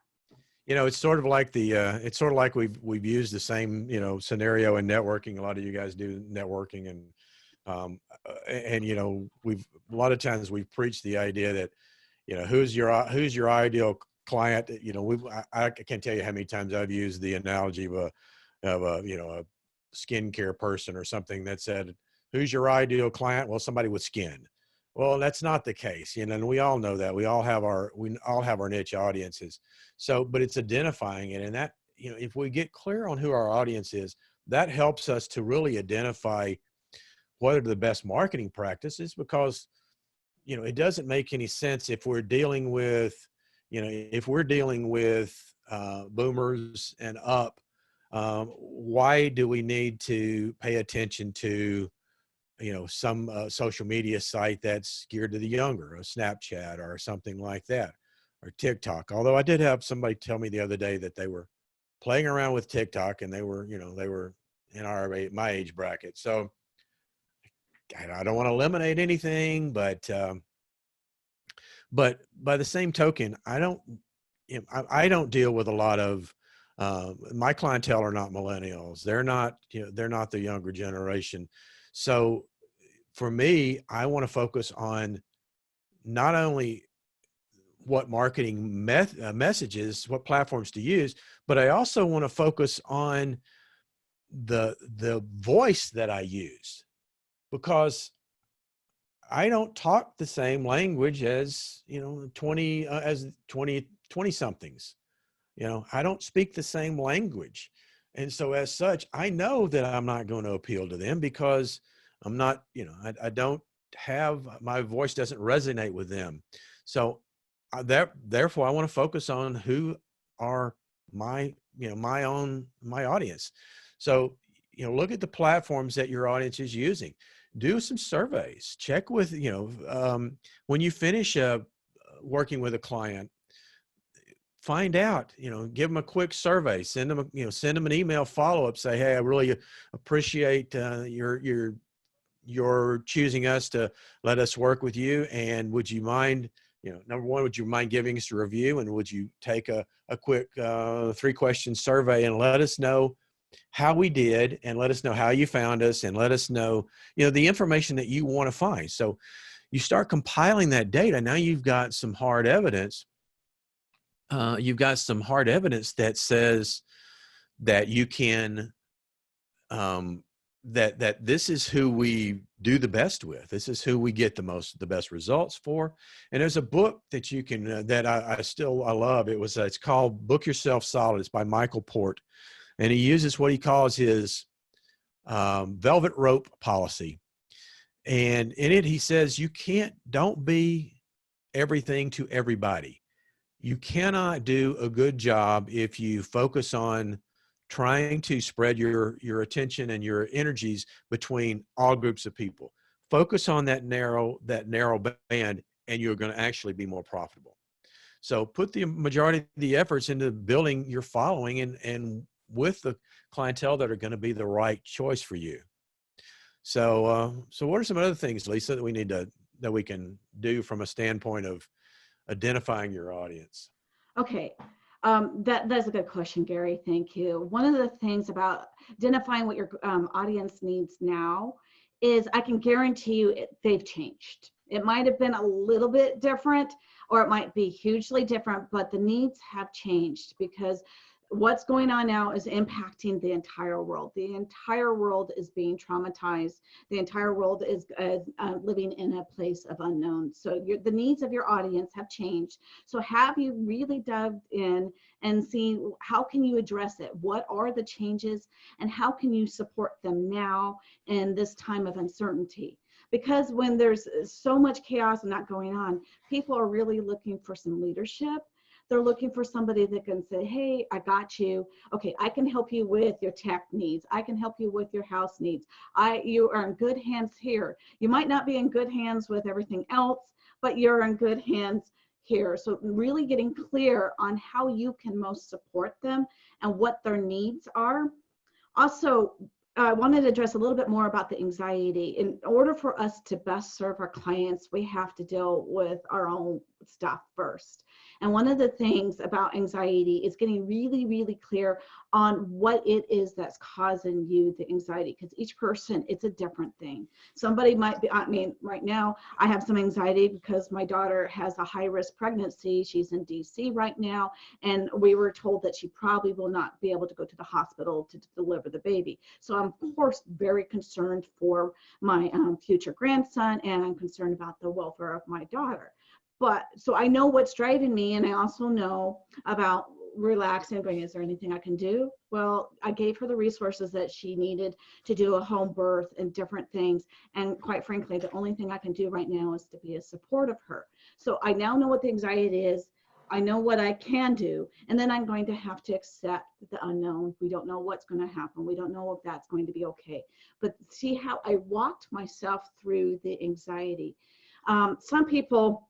It's sort of like we've used the same, scenario in networking. A lot of you guys do networking, and we've a lot of times we've preached the idea that, who's your ideal client. I can't tell you how many times I've used the analogy of a skincare person or something that said, who's your ideal client? Well, somebody with skin. Well, that's not the case, and we all know that. We all have our niche audiences. So, but it's identifying it, and that, if we get clear on who our audience is, that helps us to really identify what are the best marketing practices, because, it doesn't make any sense if we're dealing with, boomers and up. Why do we need to pay attention to some social media site that's geared to the younger, a Snapchat or something like that, or TikTok? Although I did have somebody tell me the other day that they were playing around with TikTok, and they were in my age bracket. So I don't want to eliminate anything, but by the same token, I don't deal with a lot of my clientele are not millennials. They're not the younger generation. So for me, I want to focus on not only what marketing messages, what platforms to use, but I also want to focus on the voice that I use, because I don't talk the same language as 20 somethings. I don't speak the same language. And so as such, I know that I'm not going to appeal to them, because I'm not, I don't have, my voice doesn't resonate with them. So therefore I want to focus on who are my audience. So, look at the platforms that your audience is using. Do some surveys, check with, when you finish working with a client, find out, give them a quick survey, send them an email follow-up, say, hey, I really appreciate your choosing us to let us work with you. And would you mind, number one, would you mind giving us a review? And would you take a quick 3-question survey and let us know how we did, and let us know how you found us, and let us know, the information that you want to find. So you start compiling that data. Now you've got some hard evidence. That says that you can, that this is who we do the best with. This is who we get the best results for. And there's a book that you can, that I love. It's called Book Yourself Solid. It's by Michael Port. And he uses what he calls his velvet rope policy. And in it, he says, don't be everything to everybody. You cannot do a good job if you focus on trying to spread your attention and your energies between all groups of people. Focus on that narrow band, and you're going to actually be more profitable. So put the majority of the efforts into building your following and with the clientele that are going to be the right choice for you. So, so what are some other things, Lisa, that we can do from a standpoint of identifying your audience? Okay. That's a good question, Gary. Thank you. One of the things about identifying what your audience needs now is I can guarantee you they've changed. It might have been a little bit different or it might be hugely different, but the needs have changed because what's going on now is impacting the entire world. The entire world is being traumatized. The entire world is living in a place of unknown. So the needs of your audience have changed. So have you really dug in and seen how can you address it? What are the changes and how can you support them now in this time of uncertainty? Because when there's so much chaos and not going on, people are really looking for some leadership. They're looking for somebody that can say, hey, I got you. Okay, I can help you with your tech needs. I can help you with your house needs. You are in good hands here. You might not be in good hands with everything else, but you're in good hands here. So really getting clear on how you can most support them and what their needs are. Also, I wanted to address a little bit more about the anxiety. In order for us to best serve our clients, we have to deal with our own stuff first. And one of the things about anxiety is getting really, really clear on what it is that's causing you the anxiety, because each person, it's a different thing. Somebody might be, I mean, right now I have some anxiety because my daughter has a high risk pregnancy. She's in DC right now. And we were told that she probably will not be able to go to the hospital to deliver the baby. So I'm, of course, very concerned for my future grandson, and I'm concerned about the welfare of my daughter. But so I know what's driving me, and I also know about relaxing and going, is there anything I can do? Well, I gave her the resources that she needed to do a home birth and different things. And quite frankly, the only thing I can do right now is to be a support of her. So I now know what the anxiety is. I know what I can do. And then I'm going to have to accept the unknown. We don't know what's going to happen. We don't know if that's going to be okay. But see how I walked myself through the anxiety. Some people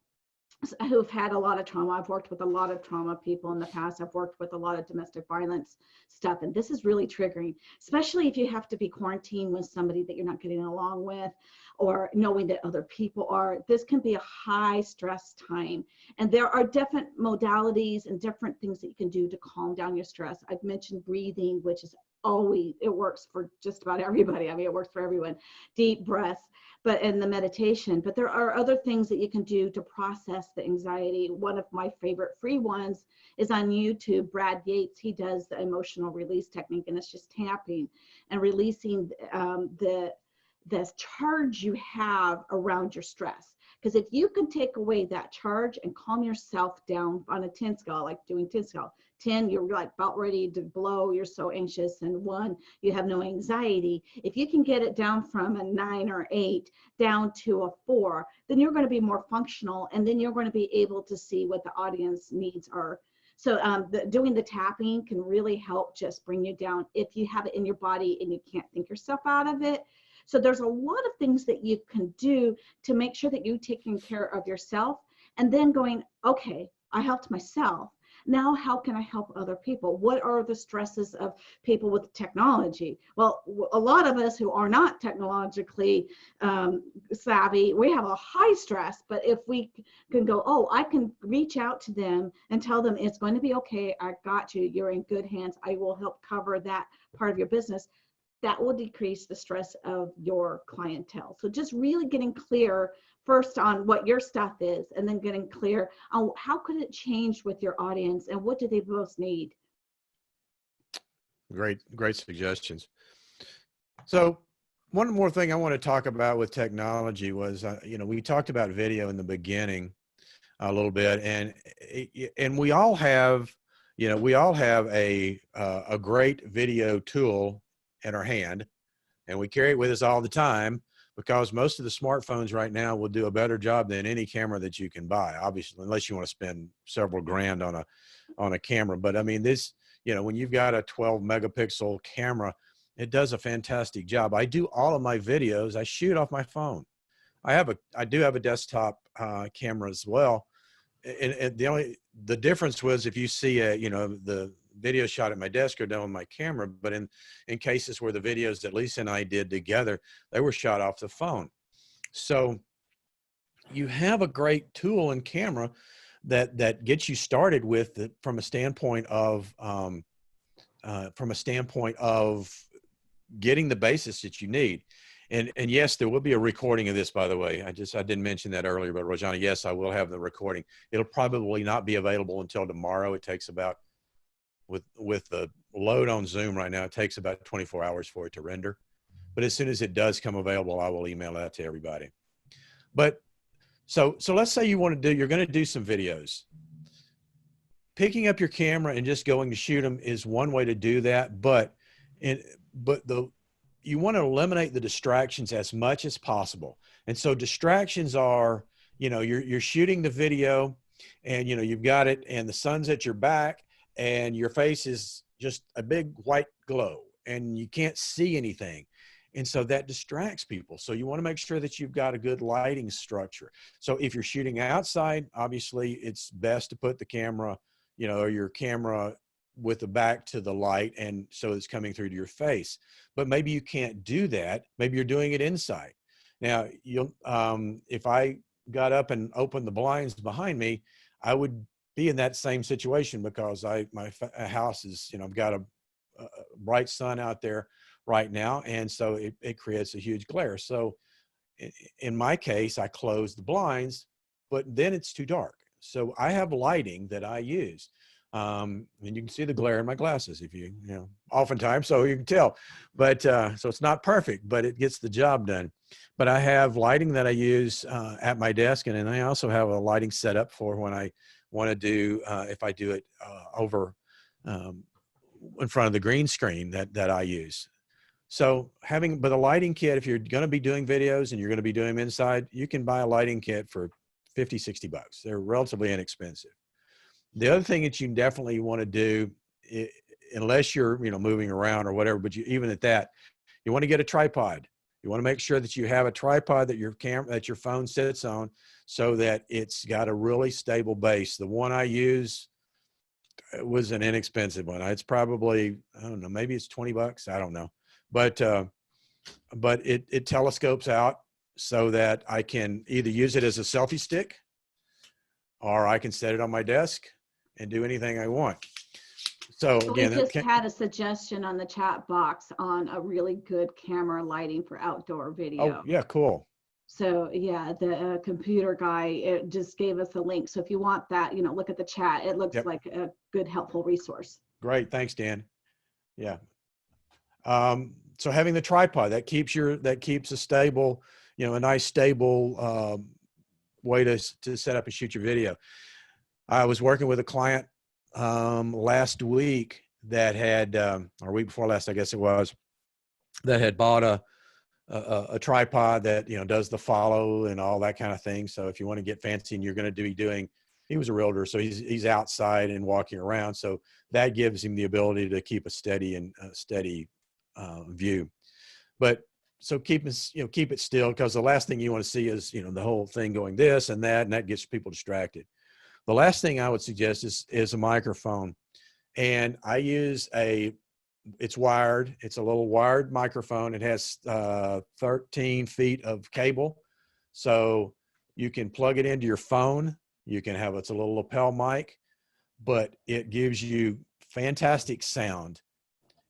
who've had a lot of trauma. I've worked with a lot of trauma people in the past. I've worked with a lot of domestic violence stuff, and this is really triggering, especially if you have to be quarantined with somebody that you're not getting along with, or knowing that other people are. This can be a high stress time, and there are different modalities and different things that you can do to calm down your stress. I've mentioned breathing, which is always, it works for just about everybody. I mean, it works for everyone. Deep breaths, but in the meditation. But there are other things that you can do to process the anxiety. One of my favorite free ones is on YouTube. Brad Yates, he does the emotional release technique, and it's just tapping and releasing the charge you have around your stress. Because if you can take away that charge and calm yourself down on a 10 scale, like doing 10 scale, 10, you're like about ready to blow, you're so anxious, and 1, you have no anxiety. If you can get it down from a 9 or 8 down to a 4, then you're going to be more functional, and then you're going to be able to see what the audience needs are. So doing the tapping can really help just bring you down if you have it in your body and you can't think yourself out of it. So there's a lot of things that you can do to make sure that you're taking care of yourself, and then going, okay, I helped myself. Now, how can I help other people? What are the stresses of people with technology? Well, a lot of us who are not technologically savvy, we have a high stress, but if we can go, oh, I can reach out to them and tell them it's going to be okay. I got you. You're in good hands. I will help cover that part of your business. That will decrease the stress of your clientele. So just really getting clear first on what your stuff is, and then getting clear on how could it change with your audience and what do they most need. Great suggestions. So one more thing I want to talk about with technology was, we talked about video in the beginning a little bit, and we all have a great video tool in our hand, and we carry it with us all the time, because most of the smartphones right now will do a better job than any camera that you can buy, obviously, unless you want to spend several grand on a camera. But I mean, this, when you've got a 12 megapixel camera, it does a fantastic job. I do all of my videos, I shoot off my phone. I do have a desktop camera as well. And the the difference was if you see the video shot at my desk or done on my camera, but in cases where the videos that Lisa and I did together, they were shot off the phone. So you have a great tool and camera that gets you started with it from a standpoint of getting the basis that you need. And yes, there will be a recording of this, by the way. I didn't mention that earlier, but Rojana, yes, I will have the recording. It'll probably not be available until tomorrow. It takes about, with the load on Zoom right now, it takes about 24 hours for it to render. But as soon as it does come available, I will email that to everybody. But so let's say you're going to do some videos. Picking up your camera and just going to shoot them is one way to do that, but you want to eliminate the distractions as much as possible. And so distractions are, you're shooting the video and, you've got it and the sun's at your back and your face is just a big white glow and you can't see anything. And so that distracts people. So you want to make sure that you've got a good lighting structure. So if you're shooting outside, obviously it's best to put the camera, or your camera with the back to the light, and so it's coming through to your face. But maybe you can't do that. Maybe you're doing it inside. Now, if I got up and opened the blinds behind me, I would be in that same situation because my house is, I've got a bright sun out there right now, and so it creates a huge glare. So in my case, I close the blinds, but then it's too dark. So I have lighting that I use. And you can see the glare in my glasses if oftentimes, so you can tell, but, so it's not perfect, but it gets the job done. But I have lighting that I use, at my desk. And then I also have a lighting set up for when I want to do, if I do it, over, in front of the green screen that I use. So but a lighting kit, if you're going to be doing videos and you're going to be doing them inside, you can buy a lighting kit for $50, $60. They're relatively inexpensive. The other thing that you definitely want to do, unless you're, moving around or whatever, but even at that, you want to get a tripod. You want to make sure that you have a tripod that your phone sits on so that it's got a really stable base. The one I use was an inexpensive one. It's probably, I don't know, maybe it's $20. I don't know. But it telescopes out so that I can either use it as a selfie stick or I can set it on my desk and do anything I want. So again, we just had a suggestion on the chat box on a really good camera lighting for outdoor video. Oh yeah, cool. So yeah, the computer guy just gave us a link. So if you want that, look at the chat. It looks like a good, helpful resource. Great, thanks, Dan. Yeah. So having the tripod that keeps a stable, a nice stable way to set up and shoot your video. I was working with a client last week that had, or week before last, I guess it was, that had bought a tripod that, does the follow and all that kind of thing. So if you want to get fancy and you're going to be doing, he was a realtor, so he's outside and walking around. So that gives him the ability to keep a steady view. But so keep it still, because the last thing you want to see is, the whole thing going this and that gets people distracted. The last thing I would suggest is a microphone. And I use it's wired. It's a little wired microphone. It has 13 feet of cable. So you can plug it into your phone. You can have, it's a little lapel mic, but it gives you fantastic sound.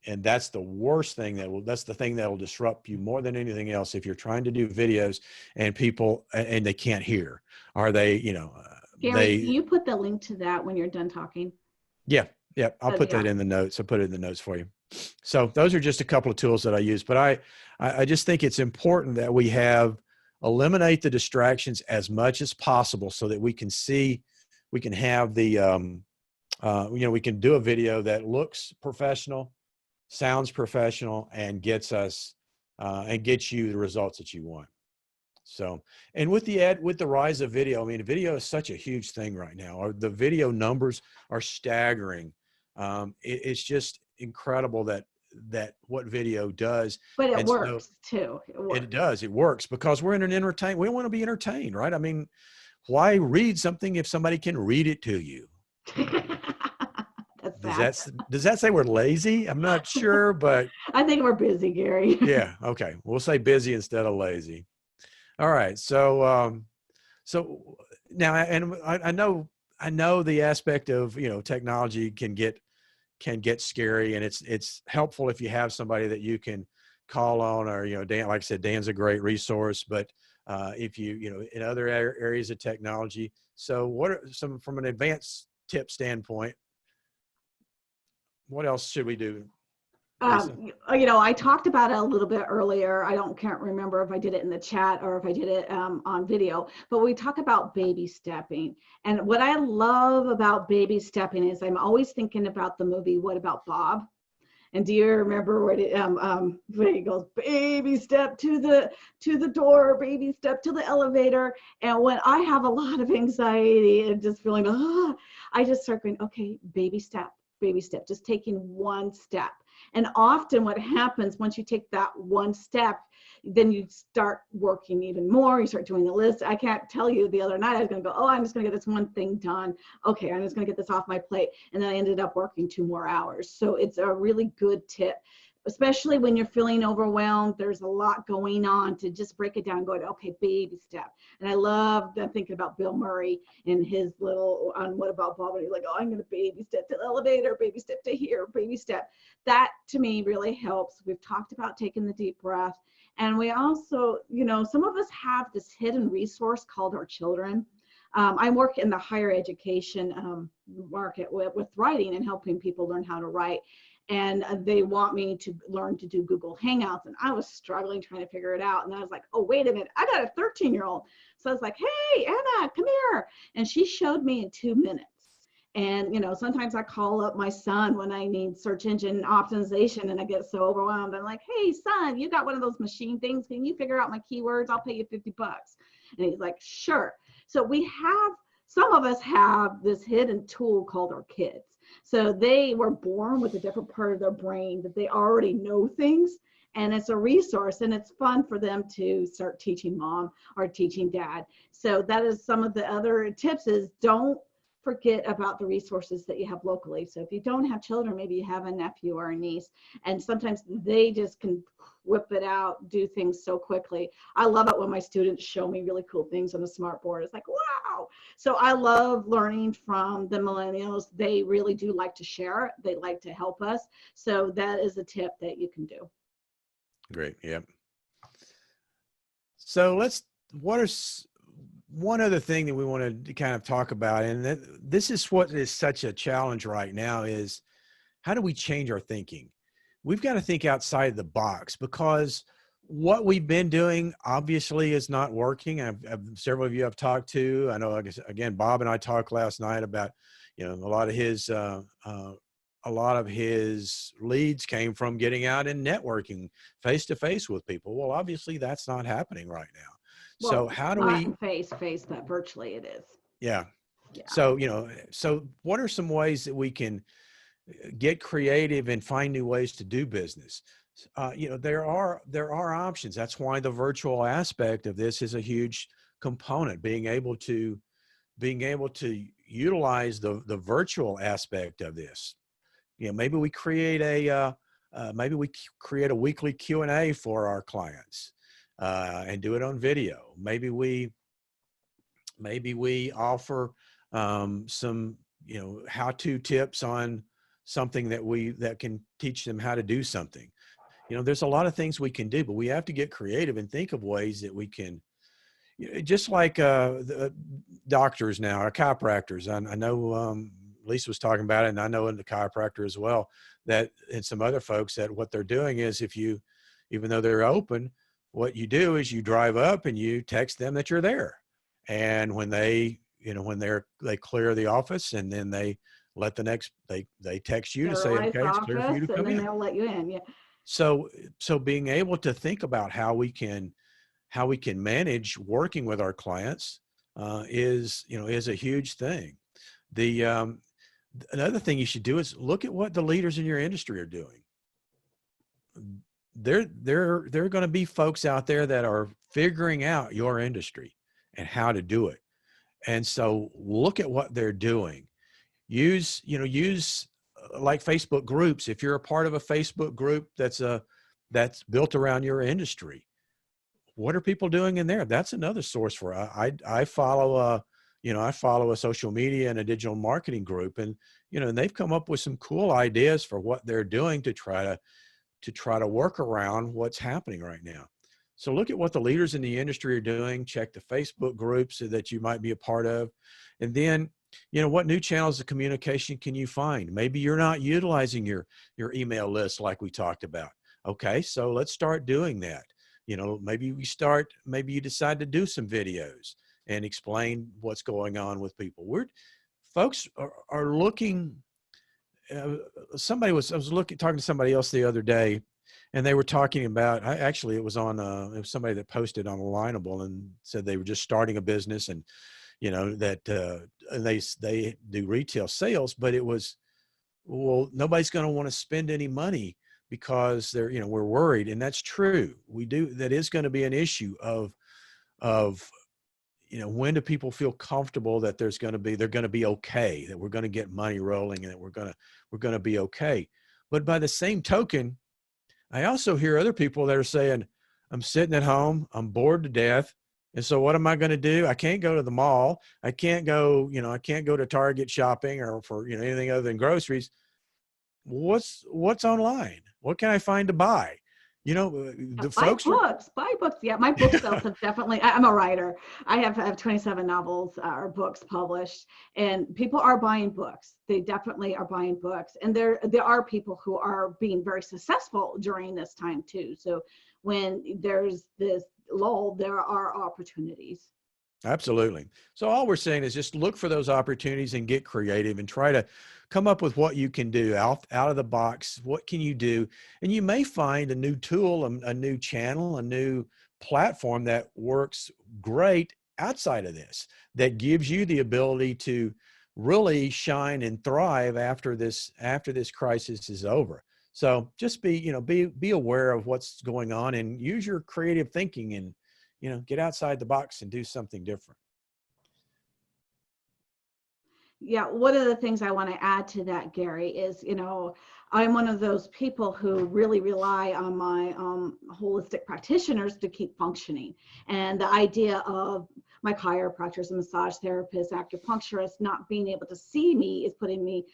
And that's the worst thing that's the thing that will disrupt you more than anything else. If you're trying to do videos and people, and they can't hear, or they, Gary, can you put the link to that when you're done talking? Yeah. I'll put that in the notes. I'll put it in the notes for you. So those are just a couple of tools that I use, but I just think it's important that we eliminate the distractions as much as possible so that we can have the, we can do a video that looks professional, sounds professional, and gets you the results that you want. So, and with the rise of video, I mean, video is such a huge thing right now. The video numbers are staggering. It's just incredible that what video does. But it works too. It does. It works because we're in an entertainment. We want to be entertained, right? I mean, why read something if somebody can read it to you? That's Does sad. does that say we're lazy? I'm not sure, but I think we're busy, Gary. yeah. Okay. We'll say busy instead of lazy. All right. So now, and I know the aspect of, technology can get scary, and it's helpful if you have somebody that you can call on, or, Dan, like I said, Dan's a great resource, but if in other areas of technology. So what are some, from an advanced tip standpoint, what else should we do, Lisa? I talked about it a little bit earlier. Can't remember if I did it in the chat or if I did it on video, but we talk about baby stepping. And what I love about baby stepping is I'm always thinking about the movie, What About Bob? And do you remember when he goes, baby step to the door, baby step to the elevator? And when I have a lot of anxiety and just feeling, I just start going, okay, baby step, just taking one step. And often what happens once you take that one step, then you start working even more. You start doing the list. I can't tell you, the other night I was going to go, I'm just going to get this one thing done. Okay, I'm just going to get this off my plate. And then I ended up working 2 more hours. So it's a really good tip, especially when you're feeling overwhelmed. There's a lot going on, to just break it down and go, okay, baby step. And I love thinking about Bill Murray and his little on What About Bob? And he's like, I'm going to baby step to the elevator, baby step to here, baby step. That to me really helps. We've talked about taking the deep breath. And we also, some of us have this hidden resource called our children. I work in the higher education market with writing and helping people learn how to write. And they want me to learn to do Google Hangouts. And I was struggling trying to figure it out. And I was like, oh, wait a minute, I got a 13-year-old. So I was like, hey, Anna, come here. And she showed me in 2 minutes. And, sometimes I call up my son when I need search engine optimization and I get so overwhelmed. I'm like, hey, son, you got one of those machine things. Can you figure out my keywords? I'll pay you $50. And he's like, sure. So some of us have this hidden tool called our kids. So they were born with a different part of their brain that they already know things. And it's a resource, and it's fun for them to start teaching mom or teaching dad. So that is some of the other tips, is don't forget about the resources that you have locally. So if you don't have children, maybe you have a nephew or a niece, and sometimes they just can whip it out, do things so quickly. I love it when my students show me really cool things on the smart board. It's like, wow. So I love learning from the millennials. They really do like to share. They like to help us. So that is a tip that you can do. Great. Yep. So one other thing that we want to kind of talk about, and this is what is such a challenge right now, is how do we change our thinking? We've got to think outside the box, because what we've been doing obviously is not working. Several of you I've talked to. I know, again, Bob and I talked last night about, a lot of his leads came from getting out and networking face to face with people. Well, obviously that's not happening right now. Well, so how do not we in face, but virtually it is. Yeah. Yeah. So what are some ways that we can get creative and find new ways to do business? There are options. That's why the virtual aspect of this is a huge component. Being able to utilize the virtual aspect of this. Maybe we create a weekly Q&A for our clients and do it on video. Maybe we offer some how-to tips on something that can teach them how to do something. There's a lot of things we can do, but we have to get creative and think of ways that we can, just like the doctors now, our chiropractors. I know Lisa was talking about it, and I know in the chiropractor as well, that, and some other folks, that what they're doing is, even though they're open, what you do is you drive up and you text them that you're there. And when they clear the office, and then they let they text you to say, okay, it's clear for you to come in. And then they'll let you in. Yeah. So being able to think about how we can manage working with our clients is a huge thing. Another thing you should do is look at what the leaders in your industry are doing. There are going to be folks out there that are figuring out your industry and how to do it. And so look at what they're doing. use like Facebook groups. If you're a part of a Facebook group that's built around your industry, what are people doing in there? That's another source for, I follow I follow a social media and a digital marketing group, and, and they've come up with some cool ideas for what they're doing to try to work around what's happening right now. So look at what the leaders in the industry are doing, check the Facebook groups that you might be a part of. And then, what new channels of communication can you find? Maybe you're not utilizing your email list like we talked about. Okay, so let's start doing that. Maybe you decide to do some videos and explain what's going on with people. Folks are looking, I was talking to somebody else the other day, and they were talking about, it was somebody that posted on Alignable and said they were just starting a business, and, that they do retail sales, but it was, well, nobody's going to want to spend any money because we're worried. And that's true. That is going to be an issue of, when do people feel comfortable that they're going to be okay, that we're going to get money rolling, and that we're going to be okay. But by the same token, I also hear other people that are saying, I'm sitting at home, I'm bored to death. And so what am I going to do? I can't go to the mall. I can't go to Target shopping or for, anything other than groceries. What's online? What can I find to buy? The folks buy books. Yeah, my book sales have definitely, I'm a writer. I have 27 novels or books published, and people are buying books. They definitely are buying books. And there are people who are being very successful during this time too. So when there's this lull, there are opportunities. Absolutely. So all we're saying is just look for those opportunities and get creative and try to come up with what you can do out of the box. What can you do? And you may find a new tool, a new channel, a new platform that works great outside of this, that gives you the ability to really shine and thrive after this crisis is over. So just be aware of what's going on and use your creative thinking and, get outside the box and do something different. Yeah, one of the things I want to add to that, Gary, is, I'm one of those people who really rely on my holistic practitioners to keep functioning. And the idea of my chiropractors and massage therapists, acupuncturists not being able to see me is put me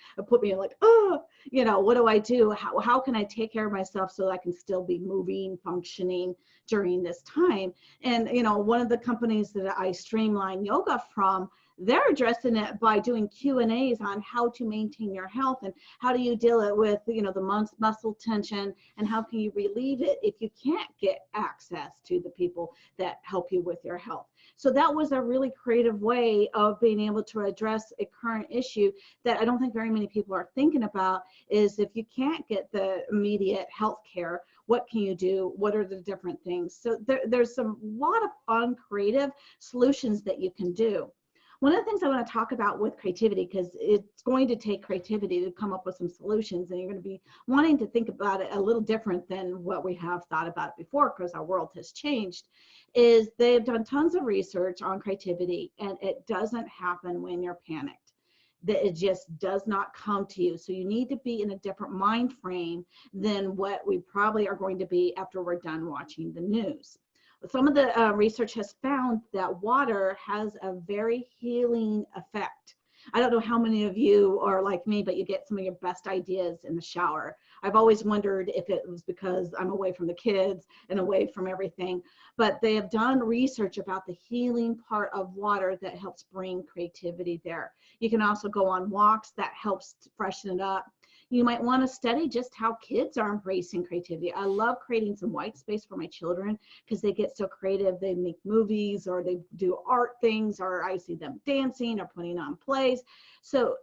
like, oh, what do I do? How can I take care of myself so that I can still be moving, functioning during this time? And, one of the companies that I streamline yoga from, they're addressing it by doing Q&As on how to maintain your health and how do you deal it with, the muscle tension, and how can you relieve it if you can't get access to the people that help you with your health. So that was a really creative way of being able to address a current issue that I don't think very many people are thinking about, is if you can't get the immediate health care, what can you do? What are the different things? So there's a lot of fun, creative solutions that you can do. One of the things I want to talk about with creativity, because it's going to take creativity to come up with some solutions, and you're going to be wanting to think about it a little different than what we have thought about it before, because our world has changed, is they've done tons of research on creativity, and it doesn't happen when you're panicked. That it just does not come to you. So you need to be in a different mind frame than what we probably are going to be after we're done watching the news. Some of the research has found that water has a very healing effect. I don't know how many of you are like me, but you get some of your best ideas in the shower. I've always wondered if it was because I'm away from the kids and away from everything, but they have done research about the healing part of water that helps bring creativity there. You can also go on walks, that helps freshen it up. You might want to study just how kids are embracing creativity. I love creating some white space for my children because they get so creative. They make movies or they do art things, or I see them dancing or putting on plays. So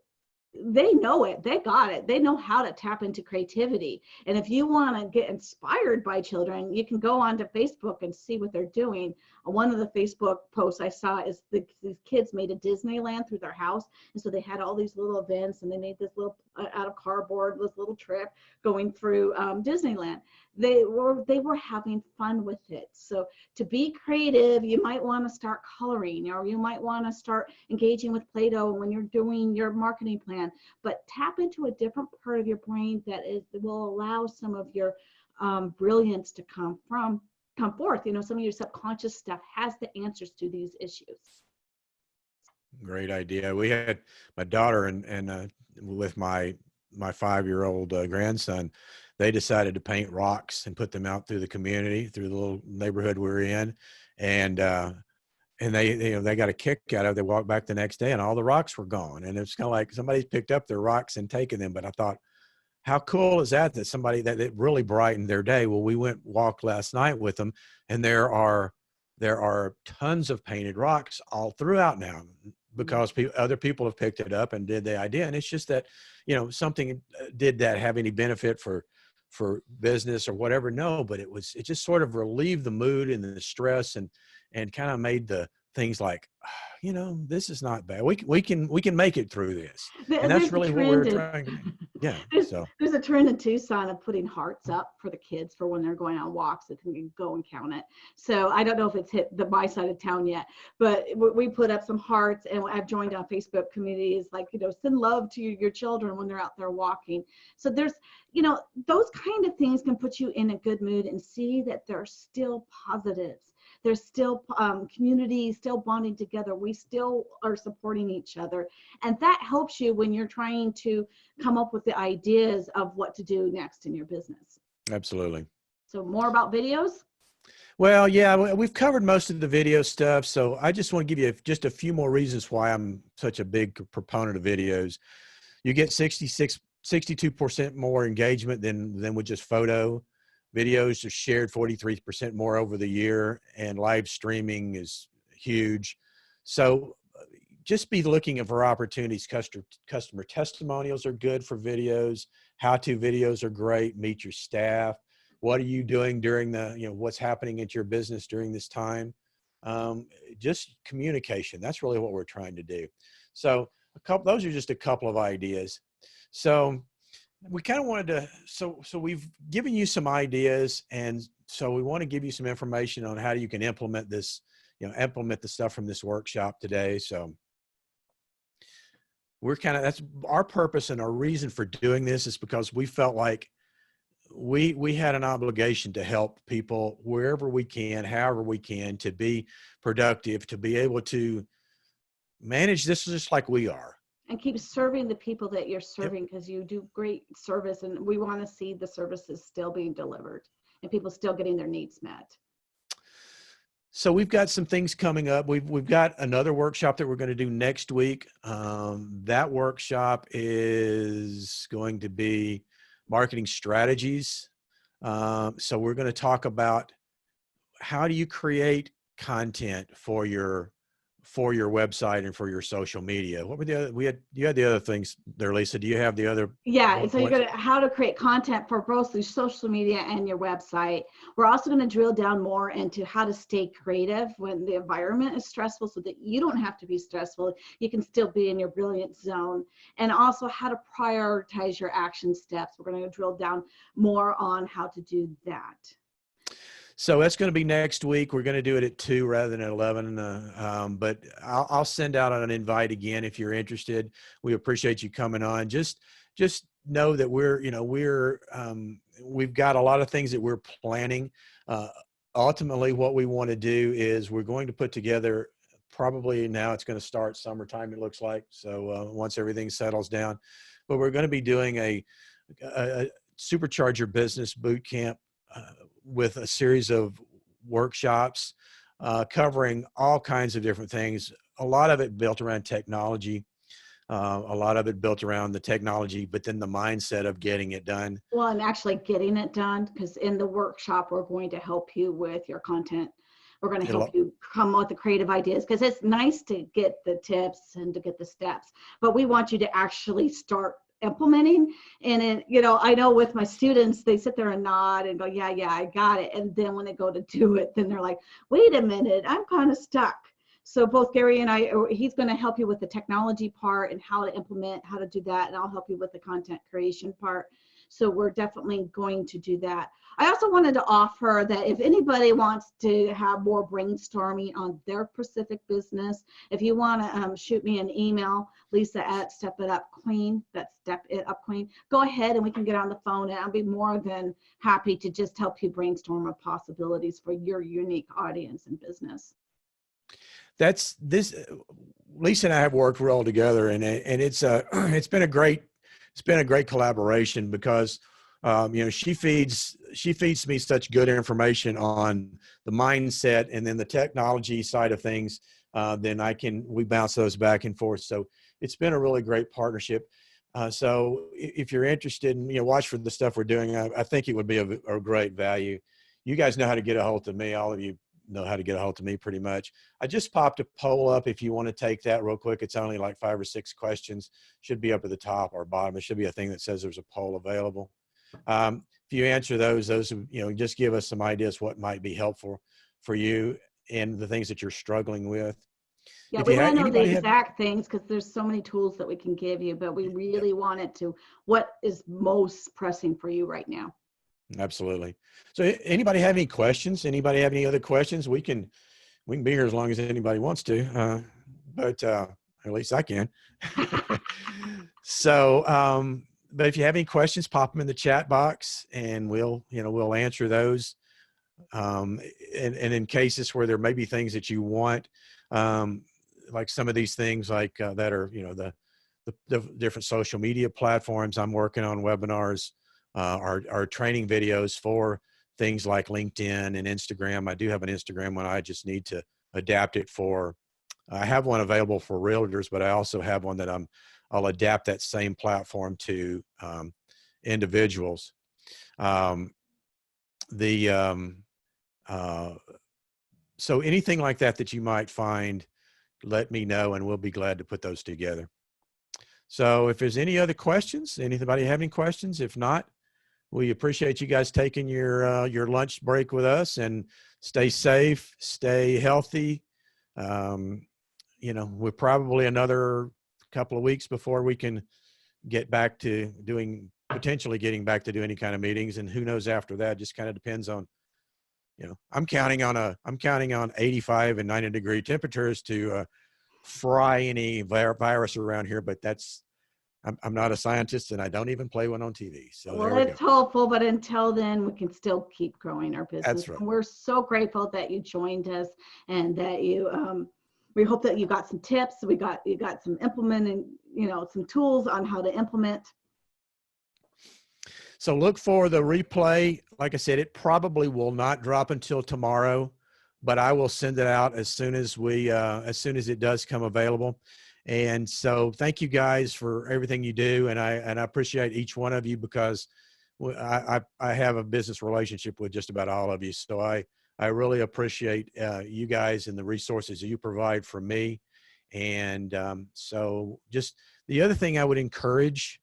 they know it, they got it, they know how to tap into creativity. And if you want to get inspired by children, you can go onto Facebook and see what they're doing. One of the Facebook posts I saw is these kids made a Disneyland through their house, and so they had all these little events, and they made this little out of cardboard, this little trip going through Disneyland. They were having fun with it. So to be creative, you might want to start coloring, or you might want to start engaging with Play-Doh when you're doing your marketing plan. But tap into a different part of your brain that will allow some of your brilliance to come forth. Some of your subconscious stuff has the answers to these issues. Great idea. We had my daughter and with my 5-year-old grandson, they decided to paint rocks and put them out through the community, through the little neighborhood we were in. And they got a kick out of it. They walked back the next day and all the rocks were gone. And it's kind of like somebody's picked up their rocks and taken them. But I thought, how cool is that somebody that it really brightened their day? Well, we walked last night with them, and there are tons of painted rocks all throughout now, because other people have picked it up and did the idea. And it's just that, something did that have any benefit for business or whatever? No, but it just sort of relieved the mood and the stress and kind of made the things like, this is not bad. We can make it through this. And that's really what we're trying to do. Yeah. There's a trend in Tucson of putting hearts up for the kids for when they're going on walks, so they can go and count it. So I don't know if it's hit my side of town yet, but we put up some hearts, and I've joined on Facebook communities like, send love to your children when they're out there walking. So there's, those kind of things can put you in a good mood and see that there are still positives. There's still community, still bonding together. We still are supporting each other. And that helps you when you're trying to come up with the ideas of what to do next in your business. Absolutely. So more about videos? Well, yeah, we've covered most of the video stuff. So I just want to give you just a few more reasons why I'm such a big proponent of videos. You get 62% more engagement than with just photo. Videos are shared 43% more over the year, and live streaming is huge. So just be looking for opportunities. Customer testimonials are good for videos. How-to videos are great. Meet your staff. What are you doing during what's happening at your business during this time? Just communication. That's really what we're trying to do. So those are just a couple of ideas. So we kind of wanted to, so we've given you some ideas, and so we want to give you some information on how you can implement this, implement the stuff from this workshop today. So that's our purpose, and our reason for doing this is because we felt like we had an obligation to help people wherever we can, however we can, to be productive, to be able to manage this just like we are. And keep serving the people that you're serving, because you do great service, and we want to see the services still being delivered and people still getting their needs met. So we've got some things coming up. We've got another workshop that we're going to do next week. That workshop is going to be marketing strategies. So we're going to talk about how do you create content for your website and for your social media. What were you had the other things there, Lisa? Do you have the other? Yeah, so you're gonna how to create content for both through social media and your website. We're also going to drill down more into how to stay creative when the environment is stressful, so that you don't have to be stressful. You can still be in your brilliant zone, and also how to prioritize your action steps. We're going to drill down more on how to do that. So that's going to be next week. We're going to do it at 2 rather than at 11. But I'll send out an invite again if you're interested. We appreciate you coming on. Just know that we've got a lot of things that we're planning. Ultimately, what we want to do is we're going to put together, probably now it's going to start summertime, it looks like. So once everything settles down, but we're going to be doing a Supercharge Your Business boot camp with a series of workshops covering all kinds of different things. A lot of it built around technology, a lot of it built around the technology, but then the mindset of getting it done. Well, and actually getting it done, because in the workshop, we're going to help you with your content. We're going to help you come up with the creative ideas, because it's nice to get the tips and to get the steps, but we want you to actually start implementing. And it, I know with my students, they sit there and nod and go, yeah, I got it. And then when they go to do it, then they're like, wait a minute, I'm kind of stuck. So both Gary and I, he's going to help you with the technology part and how to implement, how to do that, and I'll help you with the content creation part. So we're definitely going to do that. I also wanted to offer that if anybody wants to have more brainstorming on their specific business, if you want to shoot me an email, Lisa at Step It Up Queen, that's Step It Up Queen, go ahead and we can get on the phone, and I'll be more than happy to just help you brainstorm of possibilities for your unique audience and business. That's this. Lisa and I have worked well together, and it's been a great collaboration because you know, she feeds me such good information on the mindset and then the technology side of things. Then we bounce those back and forth. So it's been a really great partnership. So if you're interested in, you know, watch for the stuff we're doing, I think it would be a great value. You guys know how to get a hold of me. All of you know how to get a hold of me pretty much. I just popped a poll up if you want to take that real quick. It's only like 5 or 6 questions. Should be up at the top or bottom. There should be a thing that says there's a poll available. If you answer those, you know, just give us some ideas what might be helpful for you and the things that you're struggling with. Yeah, we want to know the exact things because there's so many tools that we can give you, but we really want it to what is most pressing for you right now. Absolutely. So anybody have any questions? Anybody have any other questions? We can be here as long as anybody wants to, but at least I can. So, but if you have any questions, pop them in the chat box and we'll answer those. And in cases where there may be things that you want, like some of these things like that are, you know, the different social media platforms. I'm working on webinars, our training videos for things like LinkedIn and Instagram. I do have an Instagram one. I just need to adapt it I have one available for realtors, but I also have one that I'll adapt that same platform to individuals. So anything like that you might find, let me know and we'll be glad to put those together. So if there's any other questions, anybody have any questions? If not, we appreciate you guys taking your lunch break with us, and stay safe, stay healthy. You know, we're probably another couple of weeks before we can get back to potentially getting back to do any kind of meetings. And who knows after that, just kind of depends on, you know, I'm counting on 85 and 90 degree temperatures to fry any virus around here, but I'm not a scientist and I don't even play one on TV. So well, it's hopeful, but until then, we can still keep growing our business. That's right. And we're so grateful that you joined us and that we hope that you got some tips. You got some implementing, you know, some tools on how to implement. So look for the replay. Like I said, it probably will not drop until tomorrow, but I will send it out as soon as it does come available. And so thank you guys for everything you do. And I appreciate each one of you because I have a business relationship with just about all of you. So I really appreciate you guys and the resources that you provide for me. And so just the other thing I would encourage,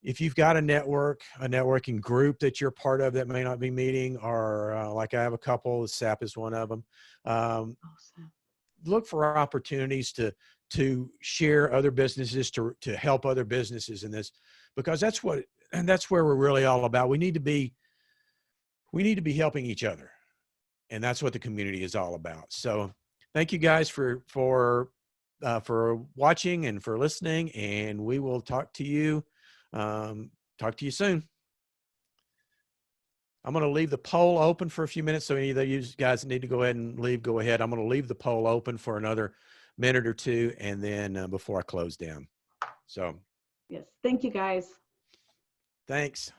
if you've got a networking group that you're part of that may not be meeting, or like I have a couple, SAP is one of them, Awesome. Look for opportunities to share other businesses, to help other businesses in this, because that's where we're really all about. We need to be helping each other. And that's what the community is all about. So thank you guys for watching and for listening, and we will talk to you soon. I'm going to leave the poll open for a few minutes. So any of you guys need to go ahead and leave, go ahead. I'm going to leave the poll open for another minute or two, and then before I close down. So yes, thank you guys. Thanks.